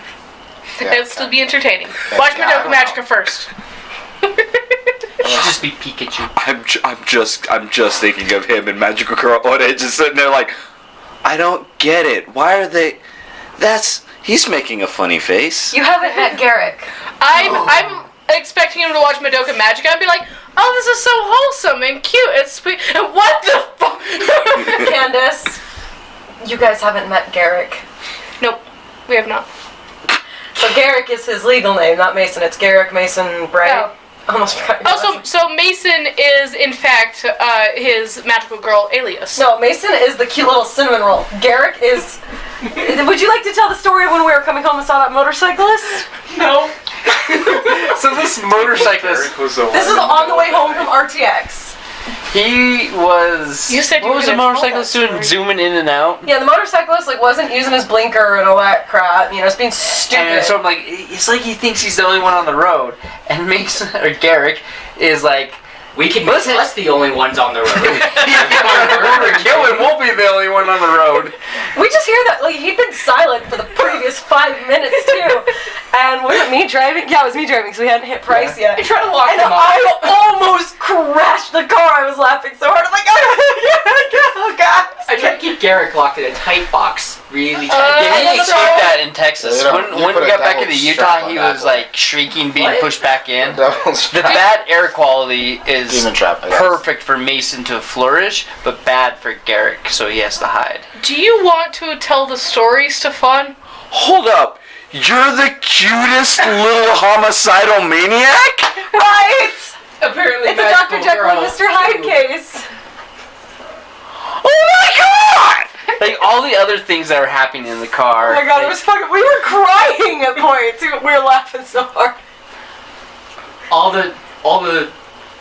Yeah, It'll still be entertaining. Watch Yeah, I Madoka don't Magica first. It should just be Pikachu. I'm just thinking of him and Magical Girl Ode just sitting there like, I don't get it. Why are they? He's making a funny face. You haven't met Garrick. I'm expecting him to watch Madoka Magica and be like, oh, this is so wholesome and cute and sweet. And what the fuck? Candace, you guys haven't met Garrick. Nope, we have not. So Garrick is his legal name, not Mason. It's Garrick Mason Bray. Oh. Almost forgot. Oh, so Mason is in fact his magical girl alias. No, Mason is the cute little cinnamon roll. Garrick is. Would you like to tell the story of when we were coming home and saw that motorcyclist? No. So this motorcyclist, This is on the way home from RTX. he was. You said you what were was the gonna tell motorcyclist that doing? story. Zooming in and out. Yeah, the motorcyclist wasn't using his blinker and all that crap. It's being stupid. And so I'm like, it's like he thinks he's the only one on the road, and Mason or Garrick is like, We can make Listen. us the only ones on the road. Gillen won't be the only one on the road. We just hear that he'd been silent for the previous 5 minutes too. And was it me driving? Yeah, it was me driving, so we hadn't hit Price yet. I try to lock And them up. I almost crashed the car. I was laughing so hard. I'm like, oh god. I try to keep Garrick locked in a tight box. Really tight. Yeah, he that's escaped right. that in Texas. Yeah, you When put we a got back devil's into strap Utah, on he that was one. like shrieking, being What? pushed back in. Devil's The trap. bad air quality is Demon trap, I guess. perfect for Mason to flourish, but bad for Garrick, so he has to hide. Do you want to tell the story, Stefan? Hold up. You're the cutest little homicidal maniac? Right? Apparently, It's a Dr. Jekyll and Mr. Hyde case. Oh my god! Like all the other things that were happening in the Oh car. my god, it like, was fucking. We were crying at points. We were laughing so hard. All the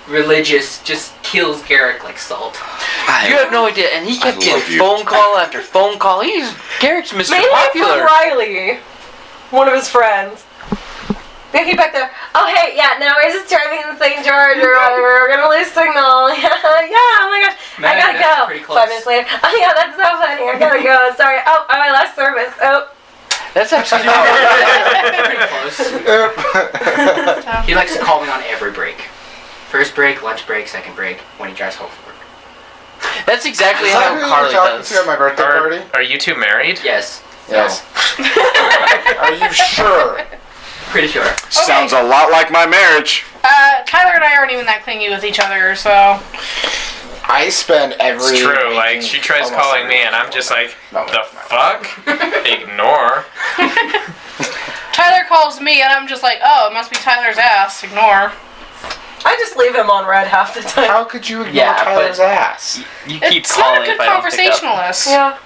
religious just kills Garrick like salt. you have no idea, and he kept love getting you. phone call after phone call. Garrick's Mr. Mainly Popular. from Riley, one of his friends. Yeah, he back there. Oh hey, yeah, no, we're just driving in St. George or whatever. We're gonna lose signal. Yeah, oh my gosh, Man, I gotta that's go. pretty close. 5 minutes later. Oh yeah, that's so funny. I gotta go. Sorry. Oh, I lost service. Oh. That's actually Pretty close. He likes to call me on every break. First break, lunch break, second break, when he drives home from work. that's exactly Is that how who you were Carly talking does. to at my birthday party? Are you two married? Yes. Yes. Are you sure? Pretty sure. Sounds a lot like my marriage. Tyler and I aren't even that clingy with each other, so. I spend every. It's true. Like waking- she tries almost calling every me, and I'm waking just moment. like, No, the fuck? Ignore. Tyler calls me and I'm just like, oh, it must be Tyler's ass. Ignore. I just leave him on red half the time. How could you ignore Yeah, but- Tyler's ass? You keep It's not calling a good if I don't pick up. conversationalist. Yeah.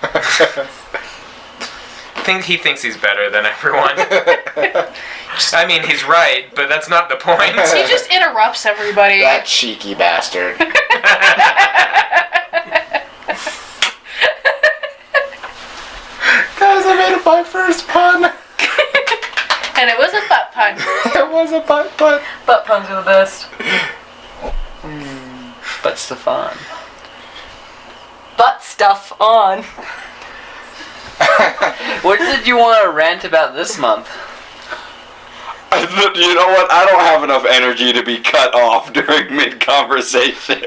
He thinks he's better than everyone. I mean, he's right, but that's not the point. He just interrupts everybody. That cheeky bastard. Guys, I made my first pun. And it was a butt pun. It was a butt pun. Butt puns are the best. But Stefan. Butt stuff on. What did you want to rant about this month? You know what? I don't have enough energy to be cut off during mid-conversation.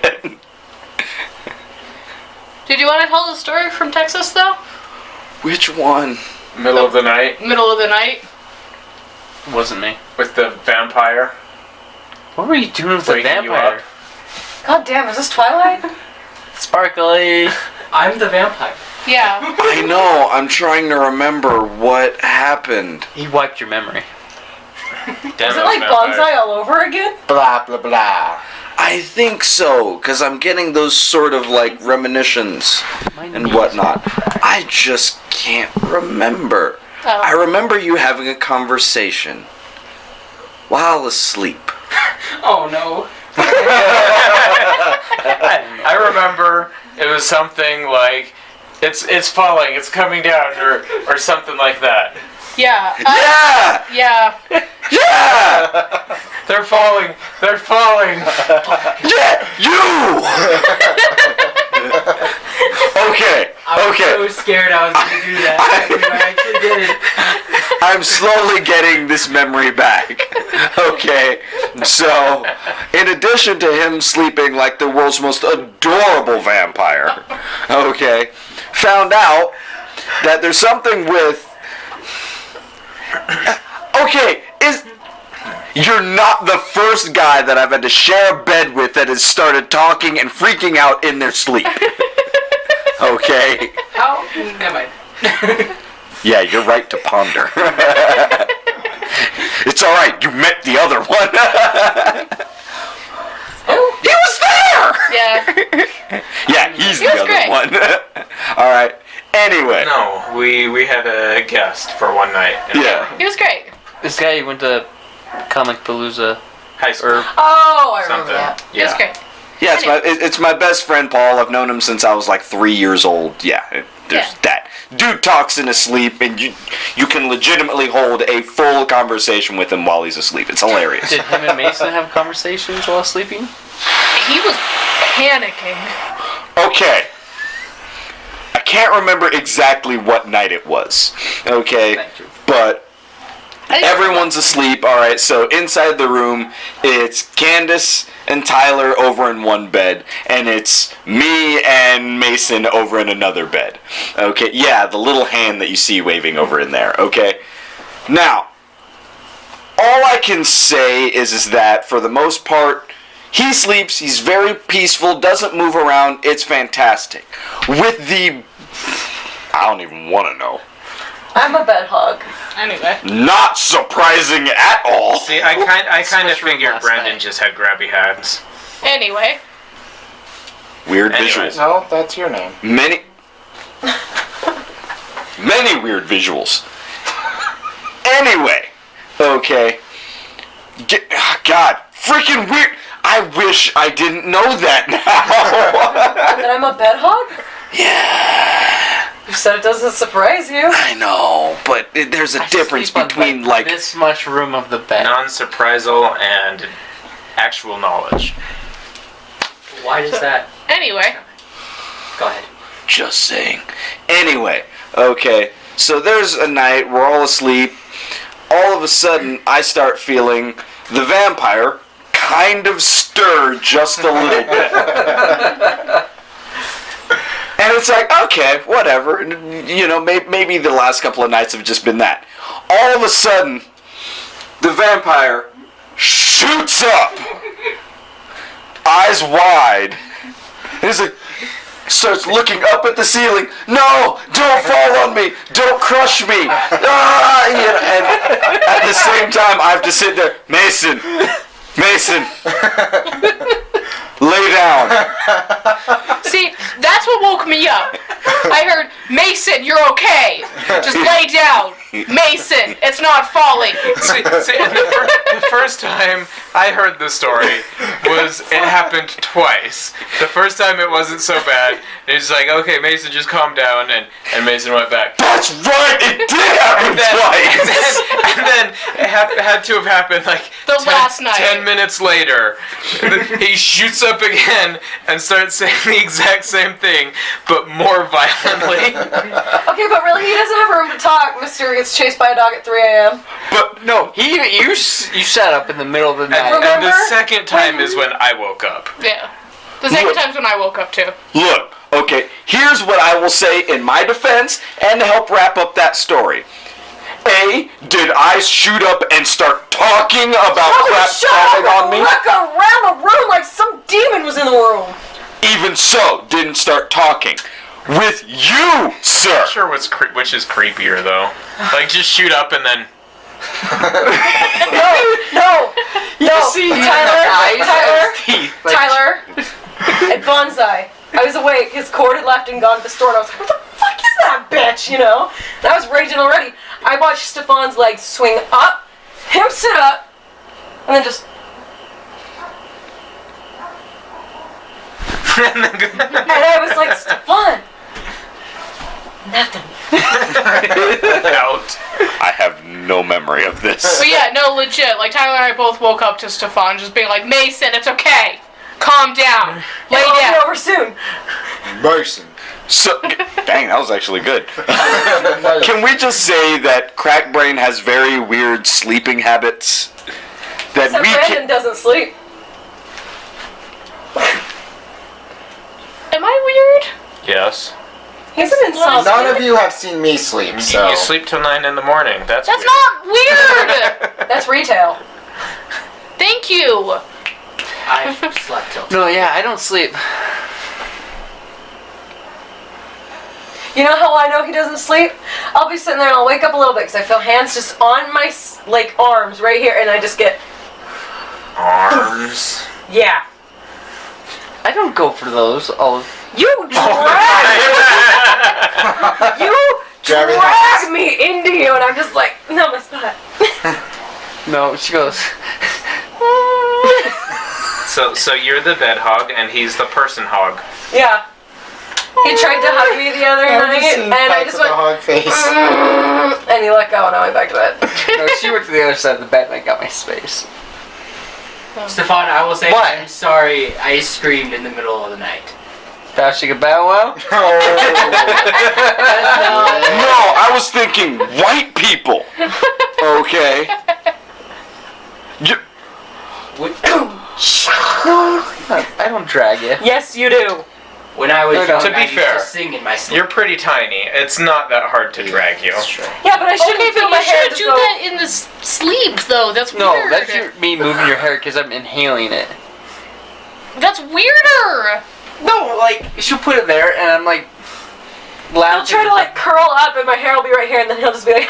Did you want to tell the story from Texas, though? Which one? Middle of the night Middle of the night? Wasn't me. with the vampire. What were you doing with the Waking you vampire? up. God damn, is this Twilight? Sparkly. I'm the vampire. Yeah. I know. I'm trying to remember what happened. He wiped your memory. Damn, Is it like vampires. bonsai all over again? Blah, blah, blah. I think so, because I'm getting those sort of like reminiscence and whatnot. I just can't remember. I Oh. remember you having a conversation while asleep. Oh no. I remember it was something like, it's falling, it's coming down, or something like that. Yeah. Yeah! Yeah. Yeah! They're falling. They're falling. Yeah! You! Okay. I was Okay. so scared I was going to do that. I actually did it. I'm slowly getting this memory back. Okay. So, in addition to him sleeping like the world's most adorable vampire, okay, found out that there's something with... Okay, you're not the first guy that I've had to share a bed with that has started talking and freaking out in their sleep. Okay? How? Never mind. Yeah, you're right to ponder. It's alright, you met the other one. He was there! Yeah. Yeah, he's He the was other great. one. Alright, anyway. No, we had a guest for one night. Yeah. He was great. This guy went to Comic Palooza. High school. Or Oh, I remember something. that. He was Yeah. great. Yeah, it's my best friend Paul. I've known him since I was like 3 years old. Yeah, there's Yeah. that. Dude talks in his sleep, and you can legitimately hold a full conversation with him while he's asleep. It's hilarious. did him and Mason have conversations while sleeping? He was panicking. Okay. I can't remember exactly what night it was. Okay, Thank you. but I think- everyone's asleep. All right, so inside the room, it's Candace and Tyler over in one bed, and it's me and Mason over in another bed. Okay, yeah, the little hand that you see waving over in there. Okay, now all I can say is that for the most part, he sleeps. He's very peaceful. Doesn't move around. It's fantastic. With the, I don't even want to know. I'm a bed hog. Anyway. Not surprising at all. See, I kind of Switch room figured last Brandon night. just had grabby hands. Anyway. Weird Anyways. visuals. No, that's your name. Many weird visuals. Anyway, okay. God, freaking weird. I wish I didn't know that now. That I'm a bed hog? Yeah. You said it doesn't surprise you. I know, but there's a difference Sleep on, between like this much room of the bed. Non-surprisal and actual knowledge. Why does that? Anyway. Go ahead. just saying. Anyway, okay. So there's a night we're all asleep. All of a sudden, I start feeling the vampire kind of stir just a little bit. And it's like, okay, whatever. You know, maybe the last couple of nights have just been that. All of a sudden, the vampire shoots up, eyes wide. And he's like, starts looking up at the ceiling. No, don't fall on me. Don't crush me. Ah, you know, and at the same time, I have to sit there. Mason, lay down. See, that's what woke me up. I heard, Mason, you're okay. Just lay down. Mason, it's not falling. See, the first time I heard the story was it happened twice. The first time it wasn't so bad. It's like, okay, Mason, just calm down, and Mason went back. That's right, it did happen twice. And then it had to have happened like The last night. 10 minutes later. He shoots up again and starts saying the exact same thing, but more violently. Okay, but really, he doesn't have room to talk. Mister gets chased by a dog at 3 a.m. But No, you sat up in the middle of the night. And the Remember? second time is when I woke up. Yeah. The second time's when I woke up too. look, okay, here's what I will say in my defense and to help wrap up that story. A, did I shoot up and start talking about crap Shut falling up on me? and look around the room like some demon was in the room. Even so, didn't start talking. With you, sir. Not sure which is creepier though. Like just shoot up and then. No, see Tyler, at Bonsai. I was awake. His cord had left and gone to the store, and I was like, "What the fuck is that bitch?" You know. And I was raging already. I watched Stefan's legs swing up, him sit up, and then just. And I was like, Stefan, nothing. Out. I have no memory of this. But yeah, no, legit. Like, Tyler and I both woke up to Stefan just being like, Mason, it's okay. Calm down. Lay It'll be down. over soon. Mason. So, dang, that was actually good. Can we just say that Crack Brain has very weird sleeping habits? That Except we Brandon can. doesn't sleep. Am I weird? Yes. He's an insomniac. None of you have seen me sleep, so. You sleep till 9 in the morning. That's That's weird. not weird. That's retail. Thank you. I've slept till. No, yeah, I don't sleep. You know how I know he doesn't sleep? I'll be sitting there and I'll wake up a little bit because I feel hands just on my arms right here, and I just get Arms. yeah. I don't go for those. You drag me into you, and I'm just like, no, my spot. No, she goes. So you're the bed hog, and he's the person hog. Yeah. He tried to hug me the other night, and I just went, hog face. and he let go, and I went back to bed. No, she went to the other side of the bed and I got my space. Stefan, I will say What? I'm sorry I screamed in the middle of the night. Dashing a bow wow? No, I was thinking white people. Okay. I don't drag you. Yes, you do. When I was No, no. young, To be I used fair, to sing in my sleep. You're pretty tiny. It's not that hard to drag you. Yeah, but I shouldn't Okay, feel but my you hair should just do go. that in the sleep, though. That's No, weird. that's me moving your hair because I'm inhaling it. That's weirder. No, like, she'll put it there and I'm like He'll laughing. try to like curl up, and my hair will be right here, and then he'll just be like,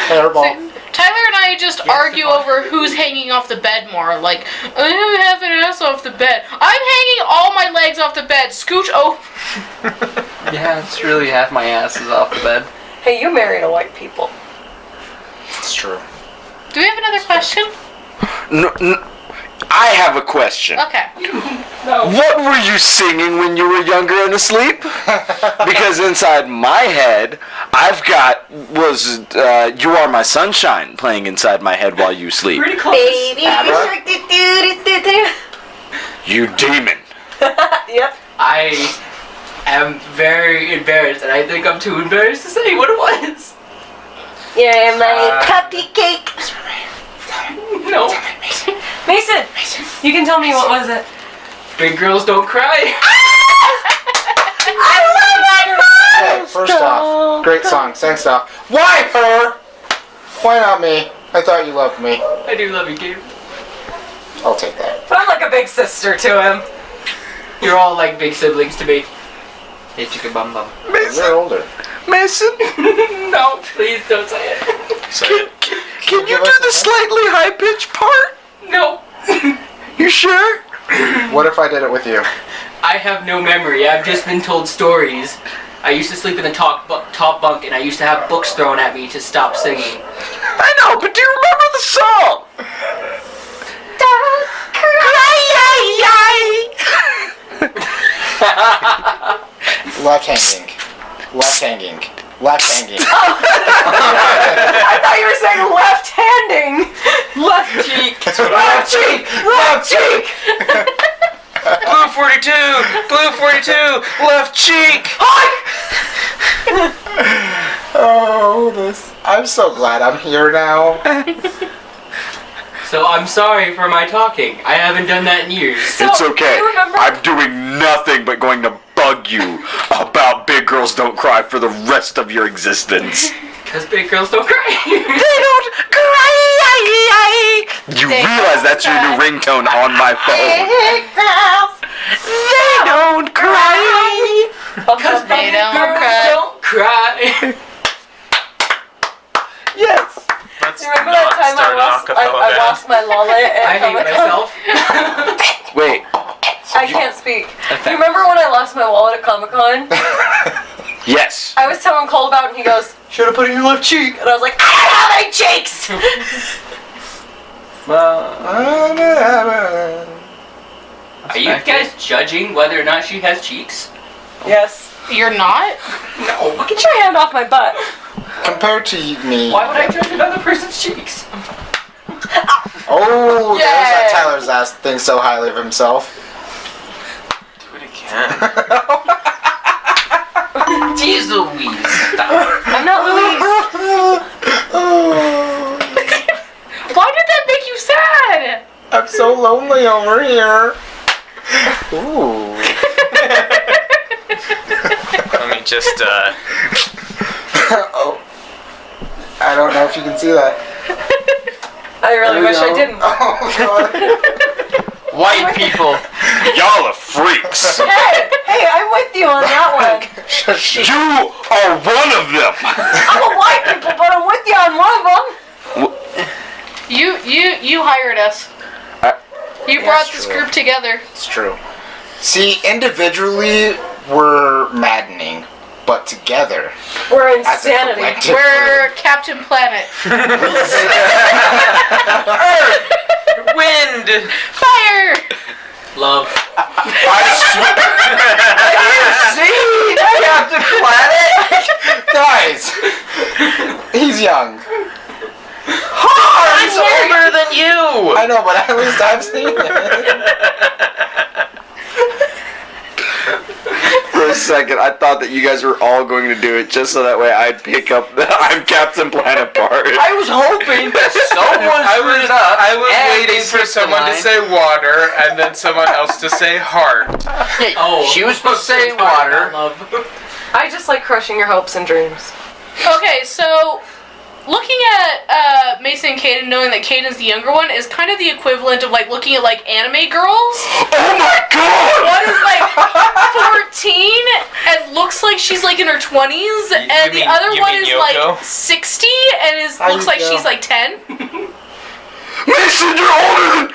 Hairball. Tyler and I just argue over who's hanging off the bed more. Like, I'm half an ass off the bed. I'm hanging all my legs off the bed. Scooch over. Yeah, it's really half my ass is off the bed. hey, you married a white people. It's true. Do we have another question? I have a question. Okay. What were you singing when you were younger and asleep? Because inside my head, I've got You Are My Sunshine playing inside my head while you sleep. Pretty close. Baby Abba? You demon. Yep. I am very embarrassed, and I think I'm too embarrassed to say what it was. Yeah, my cupcake. No. Mason, you can tell me what was it. Big girls don't cry. Hey, first off, great song. Thanks off. Why her? Why not me? I thought you loved me. I do love you, Gabe. I'll take that. But I'm like a big sister to him. You're all like big siblings to me. Hey, chicka bum bum. You're older. Mason, No, please don't say it. Say it. can you give do us the a- slightly high-pitched part? No. You sure? What if I did it with you? I have no memory. I've just been told stories. I used to sleep in the top bunk, and I used to have books thrown at me to stop singing. I know, but do you remember the song? Left hanging. Left hanging. Left hanging. I thought you were saying left-handing. Left cheek. Left cheek. Left cheek. Blue 42! Blue 42! Left cheek! Oh, this. I'm so glad I'm here now. So I'm sorry for my talking. I haven't done that in years. It's okay. you remember- I'm doing nothing but going to bug you about Big Girls Don't Cry for the rest of your existence. Because big girls don't cry. They don't cry. You realize that's your new ringtone on my phone. They don't cry. Because They big don't girls cry. don't cry. Yes. Let's You remember that not time start an I acapella band. lost my wallet at I hate Comic-Con? myself. Wait. I can't speak. You remember when I lost my wallet at Comic-Con? Yes. I was telling Cole about it, and he goes, should have put it in your left cheek. And I was like, I don't have any cheeks! Are you guys judging whether or not she has cheeks? Yes. You're not? No. Get your hand off my butt. Compared to me. Why would I judge another person's cheeks? Oh, Yeah. there's that Tyler's ass thinks so highly of himself. Do it again. Jeez Louise. I'm not Louise. Why did that make you sad? I'm so lonely over here. Ooh. Let me just, Oh. I don't know if you can see that. I really wish I didn't. Oh, God. White people. Y'all are freaks. Hey, I'm with you on that one. You are one of them. I'm a white people, but I'm with you on one of them. You hired us. You brought this true. group together. It's true. See, individually, we're maddening, but together, We're as a insanity. collective, We're Captain Planet. wind! Fire! Love. See? Captain Planet? Guys! He's young. He's older than you! I know, but at least I've seen it. For a second, I thought that you guys were all going to do it just so that way I'd pick up the I'm Captain Planet part. I was hoping that someone screwed it up. I was and waiting they for skipped the someone to line. say water and then someone else to say heart. Yeah, Oh. she was supposed to say water. Love. I just like crushing your hopes and dreams. Okay, so looking at Mason and Caiden, knowing that Caiden's the younger one, is kind of the equivalent of like looking at like anime girls. Oh my god! One is like 14 and looks like she's like in her 20s, and the other you one mean is Yoko? like 60 and looks like Yoko. she's like 10. Mason, you're older than.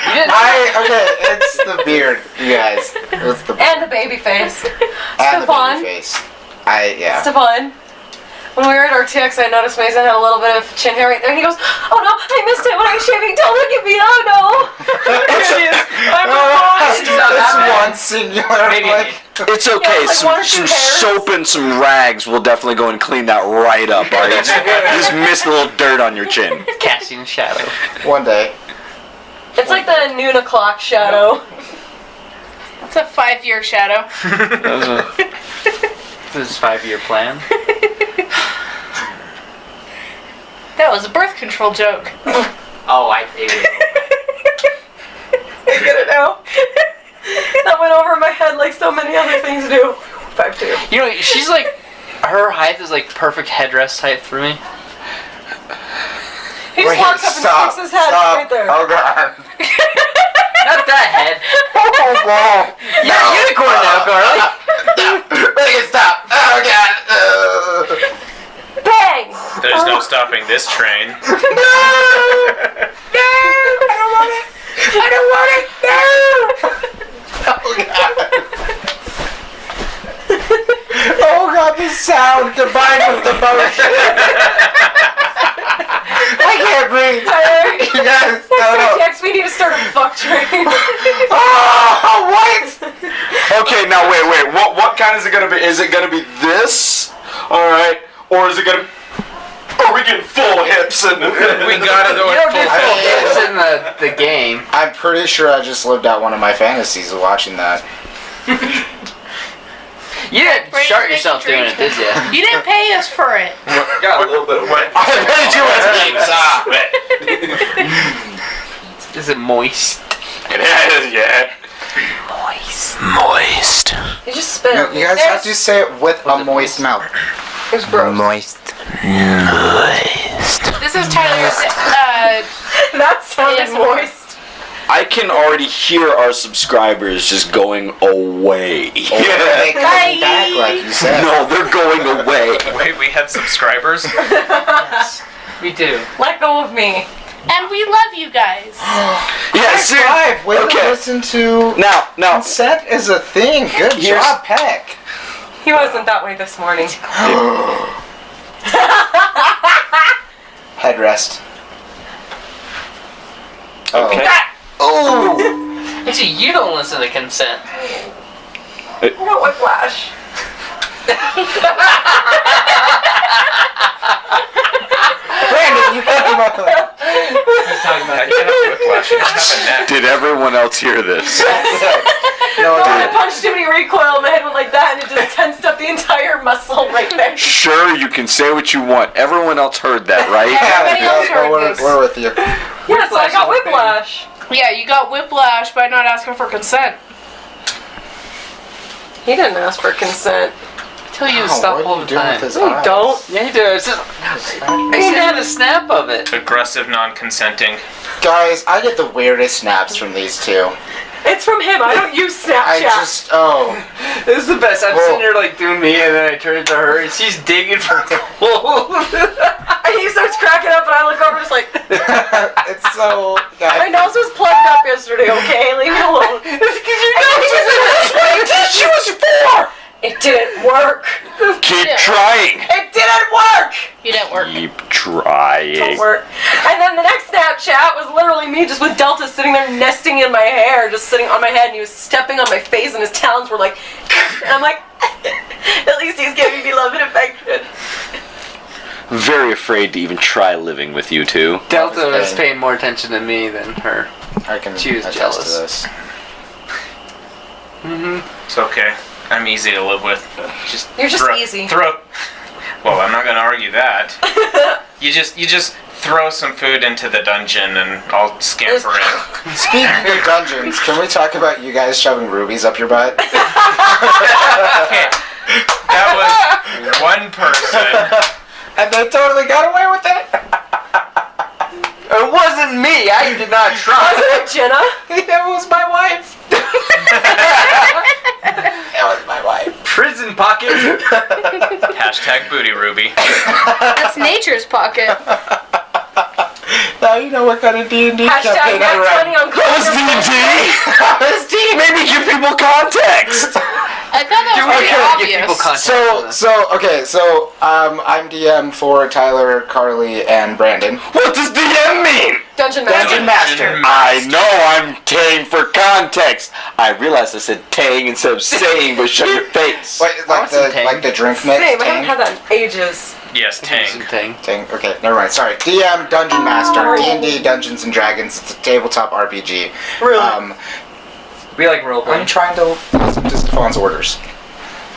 Yeah. Okay, it's the beard, you guys. It's the beard. And the baby face. And the Stefan. baby face. Stefan. When we were at RTX, I noticed Mason had a little bit of chin hair right there, and he goes, "Oh no, I missed it when I was shaving. Don't look at me. Oh no." It's one singular. Maybe like, It's okay. like one or two some hairs. soap and some rags will definitely go and clean that right up. All right? You just missed a little dirt on your chin. Casting a shadow. one day. It's like the noon o'clock shadow. It's a 5-year shadow. This is 5-year plan. That was a birth control joke. Oh, I figured it. I get it now. That went over my head like so many other things do. 5'2". You know, she's like, her height is like perfect headdress height for me. He just walks up and sticks his head right there. Oh god. Not that head. Oh god. You're a unicorn now, Carly. Make it stop. Oh god. Bang! There's no stopping this train. I don't want it. No. Oh god, the sound combined with the motion. I can't breathe. Yes, no. Text, we need to start a fuck train. Oh, what? Okay, now wait. What kind is it gonna be? Is it gonna be this? All right, or is it gonna? Are we getting full hips and? We gotta go You with don't full get full hips. hips in the game. I'm pretty sure I just lived out one of my fantasies of watching that. You didn't Brain's shart making yourself doing it, did dreams. you? You didn't pay us for it. Got a little bit of wet. I bet you was being Is it moist? It is, yeah. Moist. You just spit No, you guys have to say it with a moist mouth. It's gross. Moist. This is Tyler's. That sounded ASMR. moist. I can already hear our subscribers just going away. They coming back, like you said. No, they're going away. Wait, we had subscribers? We do. Let go of me. And we love you guys. Yeah, see. Five. Way to Okay. listen to. Now. Set is a thing. Good Here's- job, Peck. He wasn't that way this morning. Headrest. Oh. Okay. Oh. Actually, you don't listen to consent. I got whiplash. Brandon, you came up with it. He's talking about Whiplash. You don't have a neck. Did everyone else hear this? No, I punched too many recoil, my head went like that, and it just tensed up the entire muscle right there. Sure, you can say what you want. Everyone else heard that, right? Everybody else heard this. we're with you. Yeah, so I got whiplash. Yeah, you got whiplash by not asking for consent. He didn't ask for consent. I tell you to Wow, stop what all are you the doing time. with his No, you eyes? don't. Yeah, you do. It's just, I sent a snap of it. Aggressive non-consenting. Guys, I get the weirdest snaps from these two. It's from him. I don't use I Snapchat. just, oh. This is the best. I'm Whoa. sitting here like doing me, and then I turn it to her, and she's digging for gold. And he starts cracking up, and I look over just like, It's so. my nose was plugged up yesterday, okay? Leave me alone. She was 4! It didn't work. Keep Yeah. trying. It didn't work. You didn't work. Keep trying. Don't work. And then the next Snapchat was literally me just with Delta sitting there nesting in my hair, just sitting on my head, and he was stepping on my face, and his talons were like, and I'm like, at least he's giving me love and affection. Very afraid to even try living with you two. Delta was Okay. paying more attention to me than her. I can She was attest jealous. to this. It's okay. I'm easy to live with. Just You're just easy. Throw. Well, I'm not gonna argue that. You just throw some food into the dungeon and I'll scamper in. Speaking of dungeons, can we talk about you guys shoving rubies up your butt? Okay. That was one person. And they totally got away with it? It wasn't me. I did not try. Wasn't it Jenna? It was my wife. It was my wife. Prison pocket. Hashtag booty Ruby. That's nature's pocket. Now you know what kind of D&D Hashtag campaign I net 20 ran. on Call. Maybe give people context. I thought that was pretty Give people obvious. context. So I'm DM for Tyler, Carly, and Brandon. What does DM mean? Dungeon Master. Dungeon Master. I know I'm taying for context. I realized I said taying instead of saying, but shut your face. Wait, like Awesome, Tang. the drink mix? Same, I Tang? haven't had that in ages. Yes, Tank. Thing. Tang? Okay, never mind. Sorry. DM Dungeon Master. D&D Dungeons and Dragons. It's a tabletop RPG. Really? We like role I'm playing. trying to listen to Stefan's orders.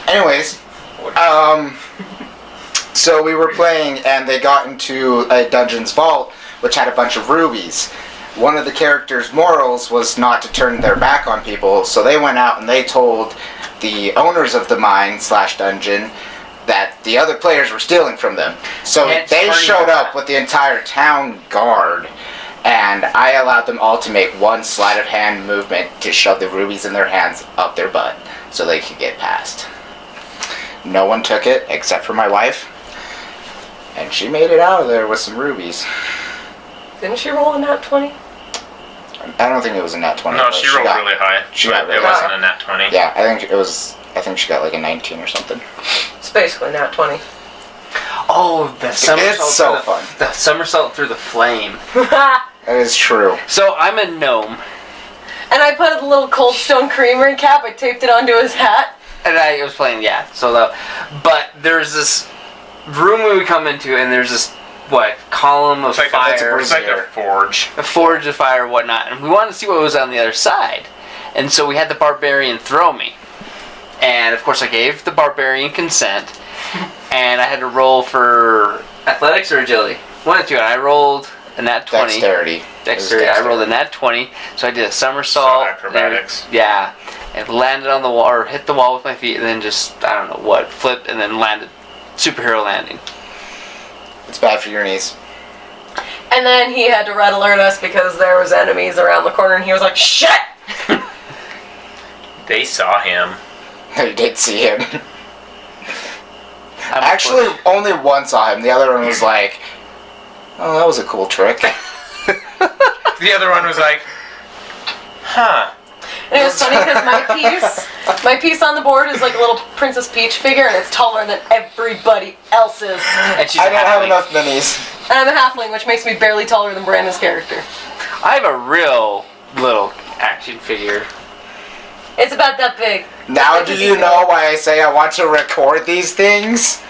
Anyways, so we were playing and they got into a dungeon's vault which had a bunch of rubies. One of the characters' morals was not to turn their back on people, so they went out and they told the owners of the mine / dungeon that the other players were stealing from them. So Hence they turning showed your up back. with the entire town guard, and I allowed them all to make one sleight of hand movement to shove the rubies in their hands up their butt so they could get past. No one took it except for my wife, and she made it out of there with some rubies. Didn't she roll a nat 20? I don't think it was a nat 20. No, but she rolled got- really high. she But got really it wasn't high. a nat 20. Yeah, I think she got like a 19 or something. It's basically nat 20. Oh, the somersault. It's so through fun. The somersault through the flame. That is true. So I'm a gnome, And I put a little Cold Stone Creamery cap, I taped it onto his hat. and I was playing. Yeah. So but there's this room we come into, and there's this column of It's like, fire, it's like a forge. a forge of fire, whatnot, and we wanted to see what was on the other side. And so we had the barbarian throw me, and of course I gave the barbarian consent, and I had to roll for athletics or agility, one of the two, and I rolled a nat 20. Dexterity. Dexterity. I rolled a nat 20, so I did a somersault. So acrobatics. Yeah, and landed on the wall, or hit the wall with my feet, and then just, I don't know what, flipped, and then landed. Superhero landing. It's bad for your knees. And then he had to red alert us because there was enemies around the corner, and he was like, shit! They saw him. You did see him. I'm Actually, only one saw him. The other one was like, oh, that was a cool trick. The other one was like, huh. And it was funny because my piece on the board is like a little Princess Peach figure, and it's taller than everybody else's. And she's I a don't have halfling. enough minis. And I'm a halfling, which makes me barely taller than Brandon's character. I have a real little action figure. It's about that big. Now do you know why I say I want to record these things?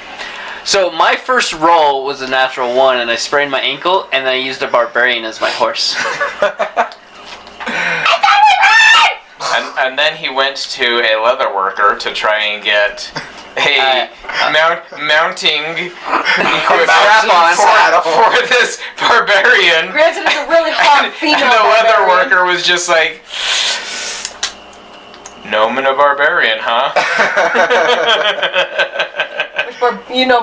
So my first roll was a natural 1, and I sprained my ankle, and then I used a barbarian as my horse. And then he went to a leather worker to try and get a mounting equipment for this barbarian. Granted, it's a really hot female. And the leather barbarian. worker was just like, gnome and a barbarian, huh?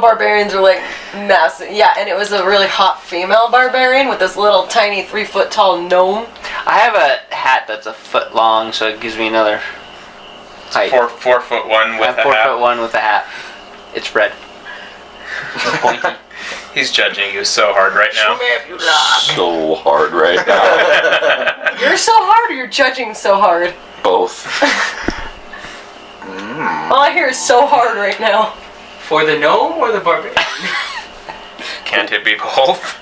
Barbarians are like massive. Yeah, and it was a really hot female barbarian with this little tiny 3-foot tall gnome. I have a hat that's a foot long, so it gives me another height. 4'1" with a hat. 4'1" with a hat. It's red. It's pointy. He's judging you so hard right now. So hard right now. You're so hard, or you're judging so hard? Both. All I hear is so hard right now. For the gnome or the barbarian? Can't it be both?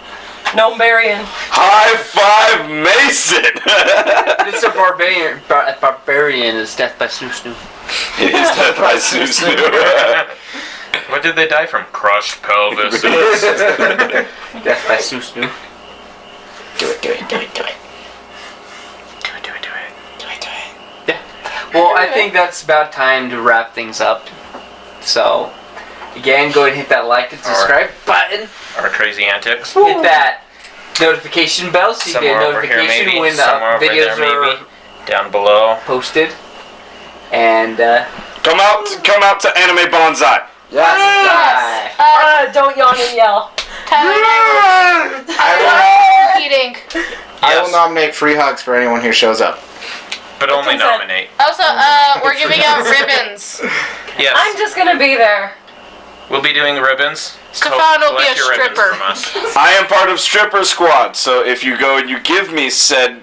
Gnome-barian. High five, Mason! It's a barbarian. Barbarian is death by snoo snoo. It is death by snoo snoo. What did they die from? Crushed pelvis. Death by snoo snoo. Do it. Do it. Yeah. Well, I think that's about time to wrap things up. So, again, go ahead and hit that like and subscribe button. Our crazy antics. Hit that notification bell so you get Somewhere a over here, notification maybe. when the Somewhere over videos there, are maybe. Down below. posted. And, Come out to Anime Bonsai. Yes. Don't yawn and yell. Eating. I will nominate free hugs for anyone who shows up. But only Consent. nominate. Also, we're giving out ribbons. Yes. I'm just gonna be there. We'll be doing ribbons. Stefan will be Collect a your ribbons stripper. from us. I am part of Stripper Squad, so if you go and you give me said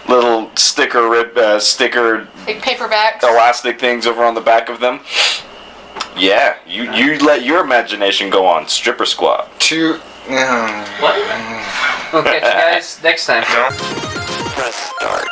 little sticker Big paperbacks. elastic things over on the back of them, yeah, you let your imagination go on. Stripper Squad. What? We'll catch you guys next time. Press start.